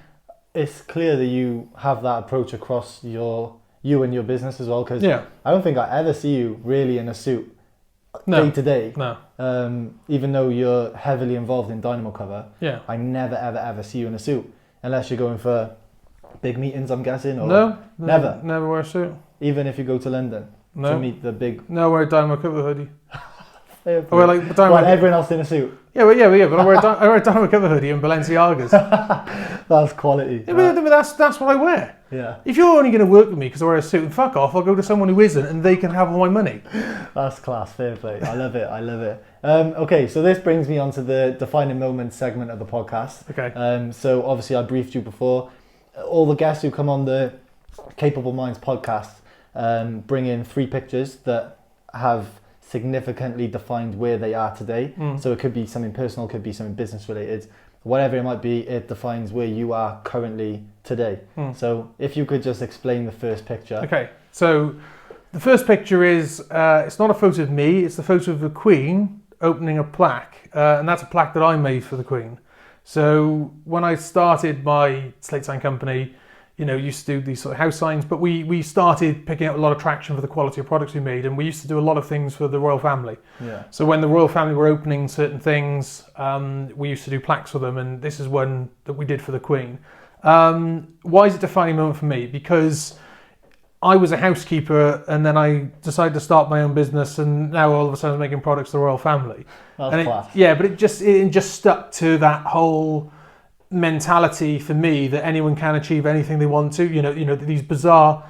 it's clear that you have that approach across you and your business as well, because I don't think I ever see you really in a suit day to day. No. Even though you're heavily involved in Dynamo cover, I never, ever see you in a suit, unless you're going for big meetings, I'm guessing, or No, never wear a suit. Even if you go to London to meet the big. No, I wear a Dynamo cover hoodie. I wear everyone else in a suit. Yeah, but I wear a Dynamo cover hoodie and Balenciagas. That's quality. Yeah, but that's what I wear. Yeah. If you're only going to work with me because I wear a suit, and fuck off, I'll go to someone who isn't, and they can have all my money. That's class, fair play. I love it. Okay, so this brings me on to the defining moments segment of the podcast. Okay. So obviously I briefed you before. All the guests who come on the Capable Minds podcast bring in 3 pictures that have significantly defined where they are today. So it could be something personal, could be something business related, whatever it might be, it defines where you are currently today. So if you could just explain the first picture. Okay, so the first picture is, it's not a photo of me, it's the photo of the Queen opening a plaque, and that's a plaque that I made for the Queen. So when I started my slate sign company, used to do these sort of house signs, but we started picking up a lot of traction for the quality of products we made, and we used to do a lot of things for the royal family. Yeah. So when the royal family were opening certain things, we used to do plaques for them, and this is one that we did for the Queen. Why is it a defining moment for me? Because I was a housekeeper, and then I decided to start my own business, and now all of a sudden I'm making products for the royal family. That's class. But it just stuck to that whole mentality for me that anyone can achieve anything they want to. These bizarre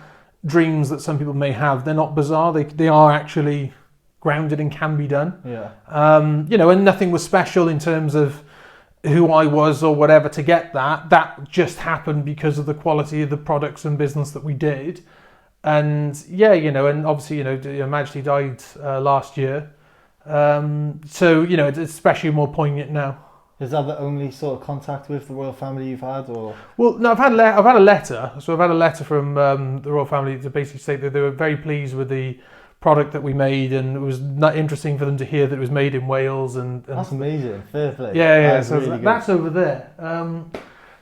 dreams that some people may have, they're not bizarre. They are actually grounded and can be done. Yeah. And nothing was special in terms of who I was or whatever to get that. That just happened because of the quality of the products and business that we did. And and obviously, Her Majesty died last year. So it's especially more poignant now. Is that the only sort of contact with the royal family you've had, or? Well, no, I've had a letter. So I've had a letter from the royal family to basically say that they were very pleased with the product that we made, and it was not interesting for them to hear that it was made in Wales. And that's amazing. Fair play. Yeah. So really that's over there.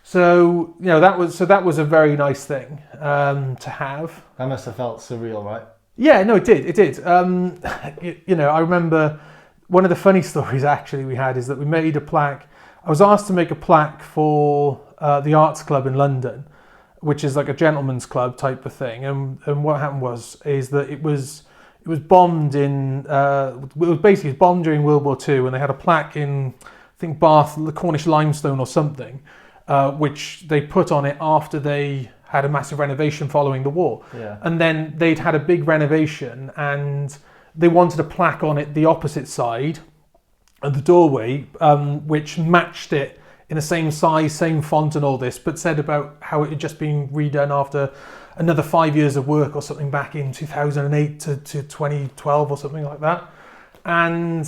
So that was a very nice thing to have. That must have felt surreal, right? Yeah, no, it did. I remember one of the funny stories actually we had is that we made a plaque. I was asked to make a plaque for the Arts Club in London, which is like a gentleman's club type of thing. And what happened is that it was bombed in. It was basically bombed during World War II, and they had a plaque in, I think, Bath, the Cornish limestone or something, which they put on it after they had a massive renovation following the war. Yeah. And then they'd had a big renovation, and they wanted a plaque on it the opposite side of the doorway, which matched it in the same size, same font and all this, but said about how it had just been redone after another 5 years of work or something back in 2008 to 2012 or something like that. And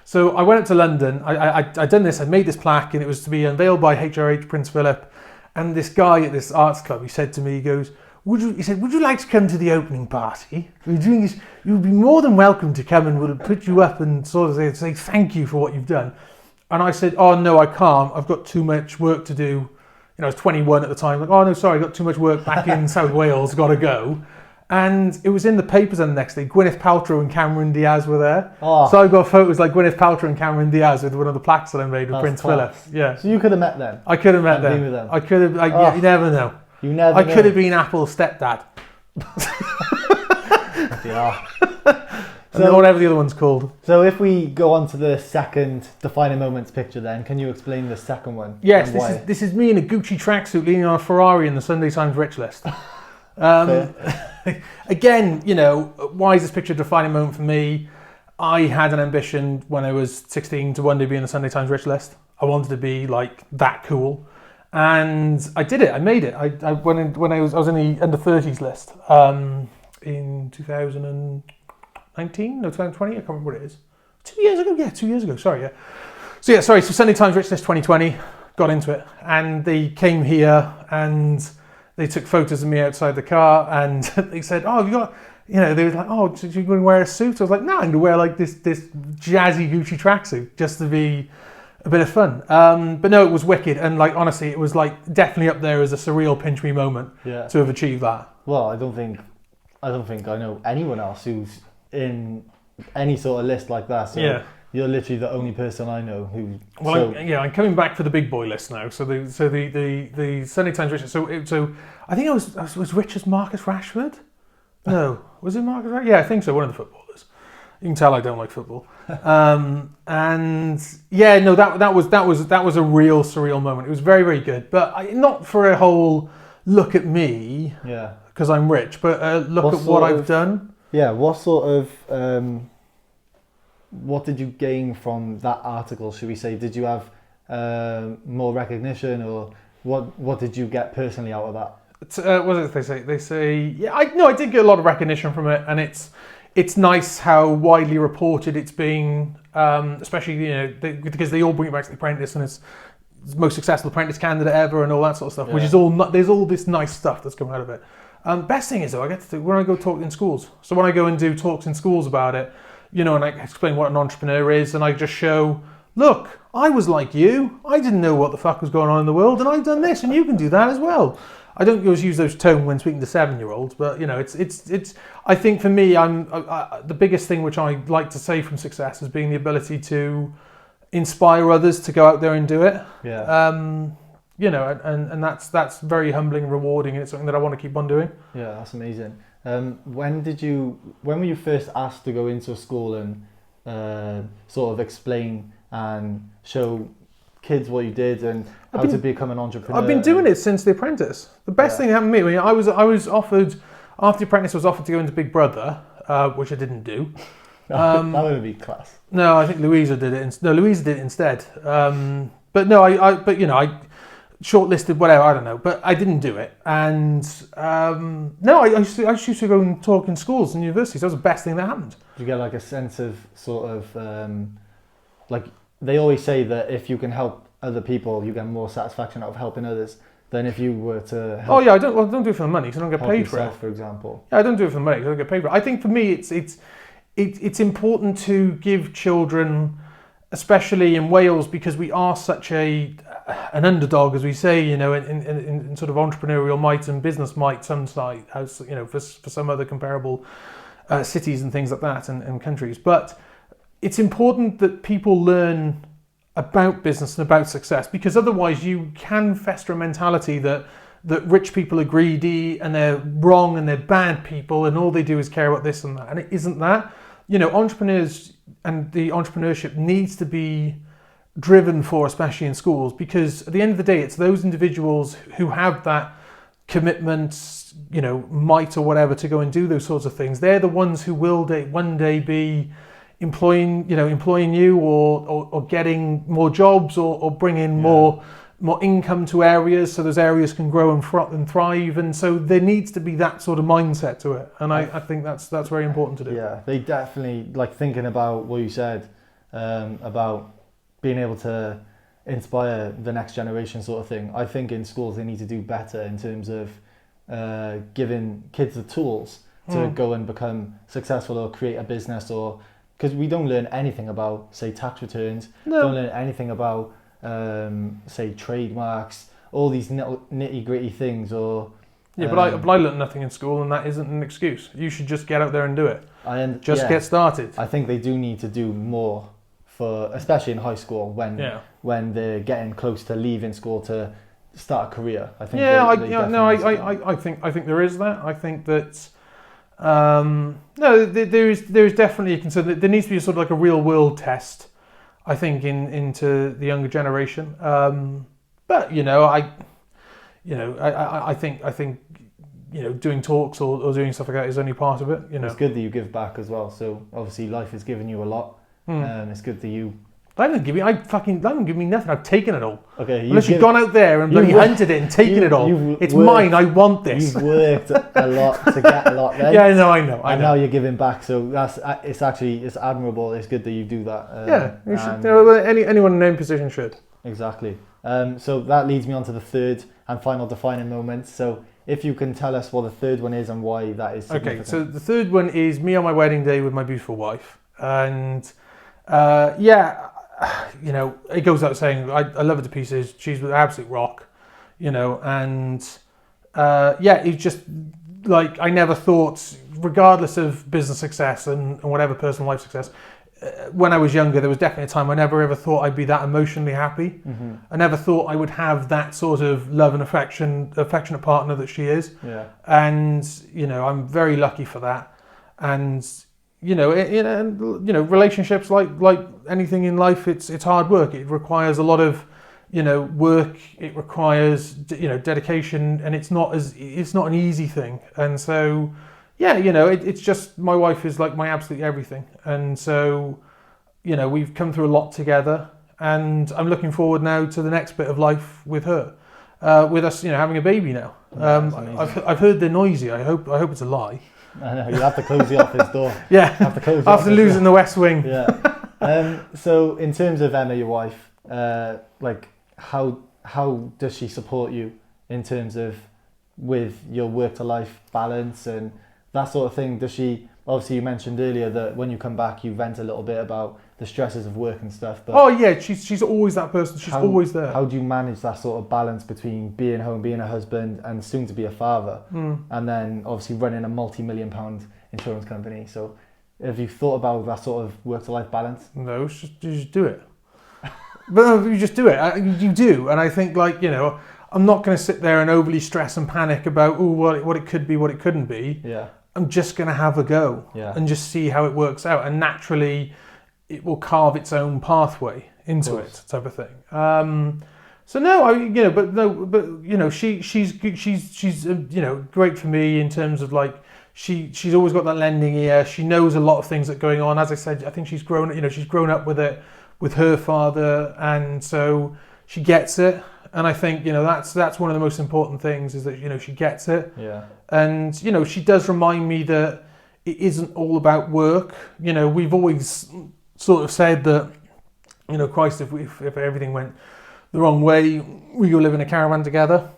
so I went up to London. I'd done this, I made this plaque, and it was to be unveiled by HRH Prince Philip. And this guy at this arts club, he said to me, he goes, would you like to come to the opening party? We're doing this, you'd be more than welcome to come, and we'll put you up and sort of say thank you for what you've done. And I said, oh no, I can't. I've got too much work to do. I was 21 at the time. Like, oh no, sorry, I've got too much work back in South Wales, got to go. And it was in the papers on the next day. Gwyneth Paltrow and Cameron Diaz were there. Oh. So I got photos like Gwyneth Paltrow and Cameron Diaz with one of the plaques that I made with Prince Philip. Yeah. So you could have met them. I could have met them. With them. I could have. You never know. You never I know. could have been Apple's stepdad. Yeah. And then whatever the other one's called. So if we go on to the second defining moments picture then, can you explain the second one? Yes, and why? this is me in a Gucci tracksuit leaning on a Ferrari in the Sunday Times Rich List. Again, you know, why is this picture a defining moment for me? I had an ambition when I was 16 to one day be in the Sunday Times Rich List. I wanted to be like that cool. And I did it. I made it. I was in the under 30s list in 2019, no 2020. I can't remember what it is. 2 years ago. Yeah, 2 years ago. Sorry. Yeah. So Sunday Times Rich List 2020. Got into it, and they came here and they took photos of me outside the car, and they said, "Oh, have you got?" You know, they were like, "Oh, did you going to wear a suit?" I was like, "No, I'm going to wear like this jazzy Gucci tracksuit just to be a bit of fun." But no, it was wicked, and like honestly, it was like definitely up there as a surreal pinch me moment to have achieved that. Well, I don't think I know anyone else who's in any sort of list like that. So Yeah. you're literally the only person I know who. Well, I'm coming back for the big boy list now. So the Sunday Times Rich. So I think I was rich as Marcus Rashford. No, was it Marcus Rashford? Yeah, I think so. One of the footballers. You can tell I don't like football. And yeah, no, that was a real surreal moment. It was very, very good, but not for a whole look at me. Yeah. Because I'm rich, but look at what I've done. Yeah. What sort of what did you gain from that article? Should we say? Did you have more recognition, or what did you get personally out of that? What did they say? They say, yeah, I did get a lot of recognition from it, and it's nice how widely reported it's been, especially because they all bring it back to the Apprentice, and it's the most successful Apprentice candidate ever, and all that sort of stuff. Yeah. Which is all there's all this nice stuff that's come out of it. Best thing is though, I get to when I go talk in schools. So when I go and do talks in schools about it, and I explain what an entrepreneur is, and I just show, look, I was like you. I didn't know what the fuck was going on in the world, and I've done this, and you can do that as well. I don't always use those tone when speaking to 7-year-olds, but it's. I think for me, the biggest thing which I like to say from success is being the ability to inspire others to go out there and do it. Yeah. And that's very humbling and rewarding, and it's something that I want to keep on doing. Yeah, that's amazing. When were you first asked to go into a school and sort of explain and show kids what you did and how to become an entrepreneur? I've been doing it since The Apprentice. The best thing that happened to me, I was offered, after The Apprentice, I was offered to go into Big Brother, which I didn't do. That would be class. No, I think Louisa did it. Louisa did it instead. But no, I shortlisted, whatever, I don't know, but I didn't do it. And no, I used to go and talk in schools and universities. That was the best thing that happened. Did you get like a sense of sort of like they always say that if you can help other people, you get more satisfaction out of helping others than if you were to help. Oh yeah, I don't do it for the money because I don't get paid for it. For example. Yeah, I don't do it for the money because I don't get paid for it. I think for me, it's important to give children, especially in Wales, because we are such an underdog, as we say, in sort of entrepreneurial might and business might, some side, as for some other comparable cities and things like that and countries. But it's important that people learn about business and about success, because otherwise you can fester a mentality that rich people are greedy and they're wrong and they're bad people and all they do is care about this and that. And it isn't that. Entrepreneurs and the entrepreneurship needs to be driven for, especially in schools, because at the end of the day, it's those individuals who have that commitment, might or whatever to go and do those sorts of things. They're the ones who will one day be employing you or getting more jobs or bringing more income to areas, so those areas can grow and thrive. And so there needs to be that sort of mindset to it. And I think that's very important to do. Yeah, they definitely, like thinking about what you said about being able to inspire the next generation sort of thing. I think in schools they need to do better in terms of giving kids the tools to go and become successful or create a business, or because we don't learn anything about, say, tax returns. No. Don't learn anything about say trademarks, all these nitty gritty things. Or but I learned nothing in school, and that isn't an excuse. You should just get out there and do it. Get started. I think they do need to do more for, especially in high school when they're getting close to leaving school, to start a career. I think. Yeah, they I think there is that. I think that no, there is definitely a concern. There needs to be sort of like a real world test, I think, into the younger generation. But I think doing talks or doing stuff like that is only part of it. It's good that you give back as well. So obviously life has given you a lot. It's good that you. They haven't given me nothing. I've taken it all. Okay, unless you've gone out there and bloody hunted it and taken it all. It's mine. I want this. You've worked a lot to get a lot. Then. Yeah, I know. And now you're giving back. So it's admirable. It's good that you do that. Anyone in any position should. Exactly. So that leads me on to the third and final defining moment. So if you can tell us what the third one is and why that is significant. Okay, so the third one is me on my wedding day with my beautiful wife. And it goes without saying, I love her to pieces. She's an absolute rock, and it's just like, I never thought, regardless of business success and whatever personal life success, when I was younger, there was definitely a time I never ever thought I'd be that emotionally happy. Mm-hmm. I never thought I would have that sort of love and affectionate partner that she is. Yeah. And, I'm very lucky for that. And, relationships like anything in life, it's hard work. It requires a lot of, work. It requires, dedication, and it's not an easy thing. And so, it's just, my wife is like my absolute everything. And so, we've come through a lot together, and I'm looking forward now to the next bit of life with her, with us, having a baby now. I've heard they're noisy. I hope it's a lie. I know, you have to close the office door. Yeah, after losing the West Wing. Yeah. So in terms of Emma, your wife, how does she support you in terms of with your work to life balance and that sort of thing? Does she, obviously you mentioned earlier that when you come back you vent a little bit about the stresses of work and stuff, but she's always that person. She's always there. How do you manage that sort of balance between being home, being a husband and soon to be a father, and then obviously running a multi-million-pound insurance company? So have you thought about that sort of work to life balance? No, you just do it. But no, you just do it. You do, and I think I'm not going to sit there and overly stress and panic about what it could be, what it couldn't be. Yeah. I'm just going to have a go and just see how it works out, and naturally it will carve its own pathway into it, type of thing. So no, she's great for me in terms of she's always got that lending ear. She knows a lot of things that are going on. As I said, I think she's grown up with it with her father, and so she gets it. And I think that's one of the most important things, is that she gets it. Yeah. And she does remind me that it isn't all about work. We've always sort of said that Christ, if everything went the wrong way, we go live in a caravan together,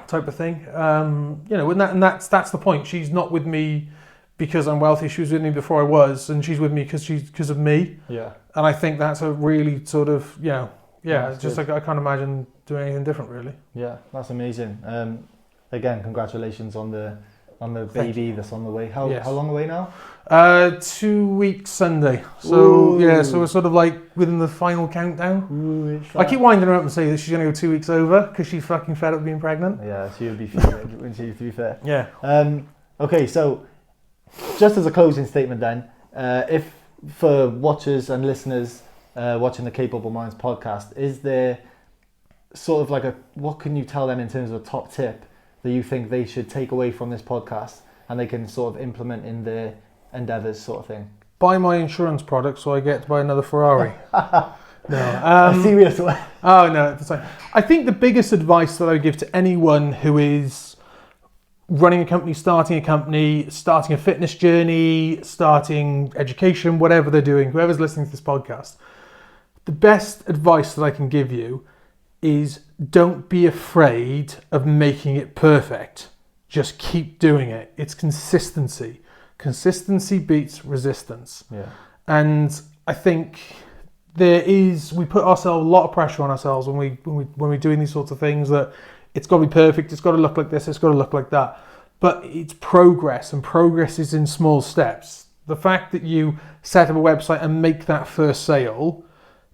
type of thing. And that's the point. She's not with me because I'm wealthy. She was with me before I was, and she's with me because of me. Yeah. And I think that's a really sort of it's just I can't imagine doing anything different, really. Yeah, that's amazing. Again, congratulations on the baby that's on the way. How long away now? 2 weeks Sunday. So so we're sort of within the final countdown. I keep winding her up and saying that she's going to go 2 weeks over because she's fucking fed up being pregnant. Yeah, she would be fed, wouldn't she, to be fair? Yeah. Okay, so just as a closing statement then, if for watchers and listeners watching the Capable Minds podcast, is there sort of what can you tell them in terms of a top tip that you think they should take away from this podcast and they can sort of implement in their endeavours, sort of thing? Buy my insurance product so I get to buy another Ferrari. No. A serious one. Oh, no. That's fine. I think the biggest advice that I would give to anyone who is running a company, starting a fitness journey, starting education, whatever they're doing, whoever's listening to this podcast, the best advice that I can give you is don't be afraid of making it perfect. Just keep doing it. It's consistency. Consistency beats resistance. Yeah. And I think we put a lot of pressure on ourselves when we're doing these sorts of things, that it's got to be perfect, it's got to look like this, it's got to look like that. But it's progress, and progress is in small steps. The fact that you set up a website and make that first sale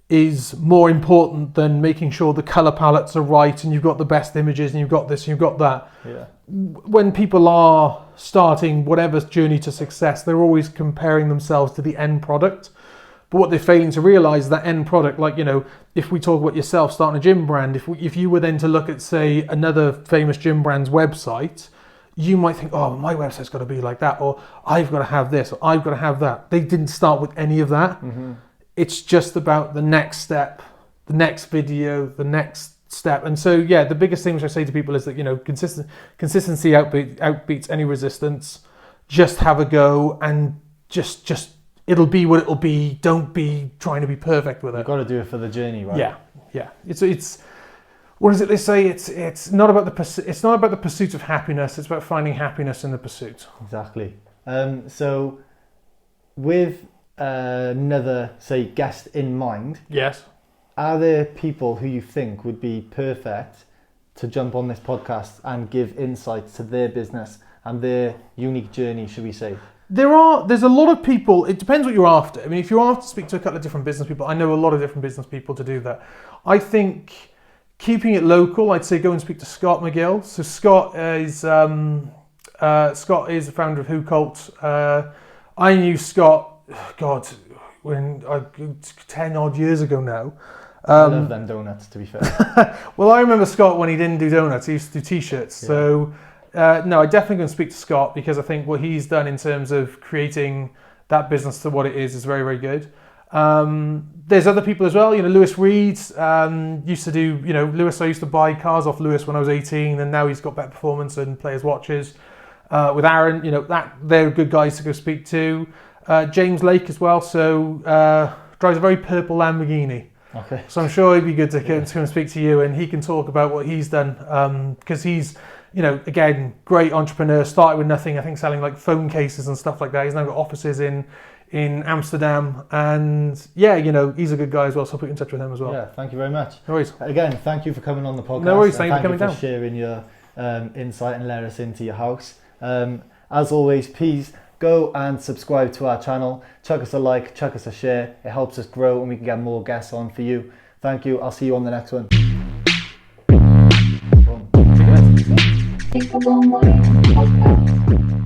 is more important than making sure the color palettes are right and you've got the best images and you've got this and you've got that. Yeah. When people are starting whatever journey to success, they're always comparing themselves to the end product. But what they're failing to realize is that end product, like, you know, if we talk about yourself starting a gym brand, if you were then to look at, say, another famous gym brand's website, you might think, oh, my website's got to be like that, or I've got to have this, or I've got to have that. They didn't start with any of that. Mm-hmm. It's just about the next step, the next video, the next step. And so, yeah, the biggest thing which I say to people is that, you know, consistency outbeats any resistance. Just have a go and just it'll be what it'll be. Don't be trying to be perfect with it. You've got to do it for the journey, right? Yeah. It's what is it they say? It's not about the pursuit of happiness. It's about finding happiness in the pursuit. Exactly. So with another, say, guest in mind, Yes. are there people who you think would be perfect to jump on this podcast and give insights to their business and their unique journey, should we say? There's a lot of people. It depends what you're after. I mean, if you're after to speak to a couple of different business people, I know a lot of different business people to do that. I think keeping it local, I'd say go and speak to Scott McGill. So Scott is the founder of Who Cult. I knew Scott, God, when 10 odd years ago now. I love them donuts, to be fair. Well, I remember Scott when he didn't do donuts. He used to do t-shirts. Yeah. So. No, I definitely going to speak to Scott because I think what he's done in terms of creating that business to what it is very, very good. There's other people as well. You know, Lewis Reed used to do, you know, Lewis, I used to buy cars off Lewis when I was 18 and now he's got better performance and players' watches. With Aaron, you know, they're good guys to go speak to. James Lake as well, so drives a very purple Lamborghini. Okay. So I'm sure he'd be good to come and speak to you and he can talk about what he's done because he's, you know, again, great entrepreneur, started with nothing, I think selling like phone cases and stuff like that. He's now got offices in Amsterdam and yeah, you know, he's a good guy as well, so I'll put you in touch with him as well. Yeah, thank you very much. No worries. Again, thank you for coming on the podcast. No worries, thank you for coming down. Thank you for sharing your insight and let us into your house. As always, please go and subscribe to our channel. Chuck us a like, chuck us a share. It helps us grow and we can get more guests on for you. Thank you. I'll see you on the next one. Capable Minds Podcast.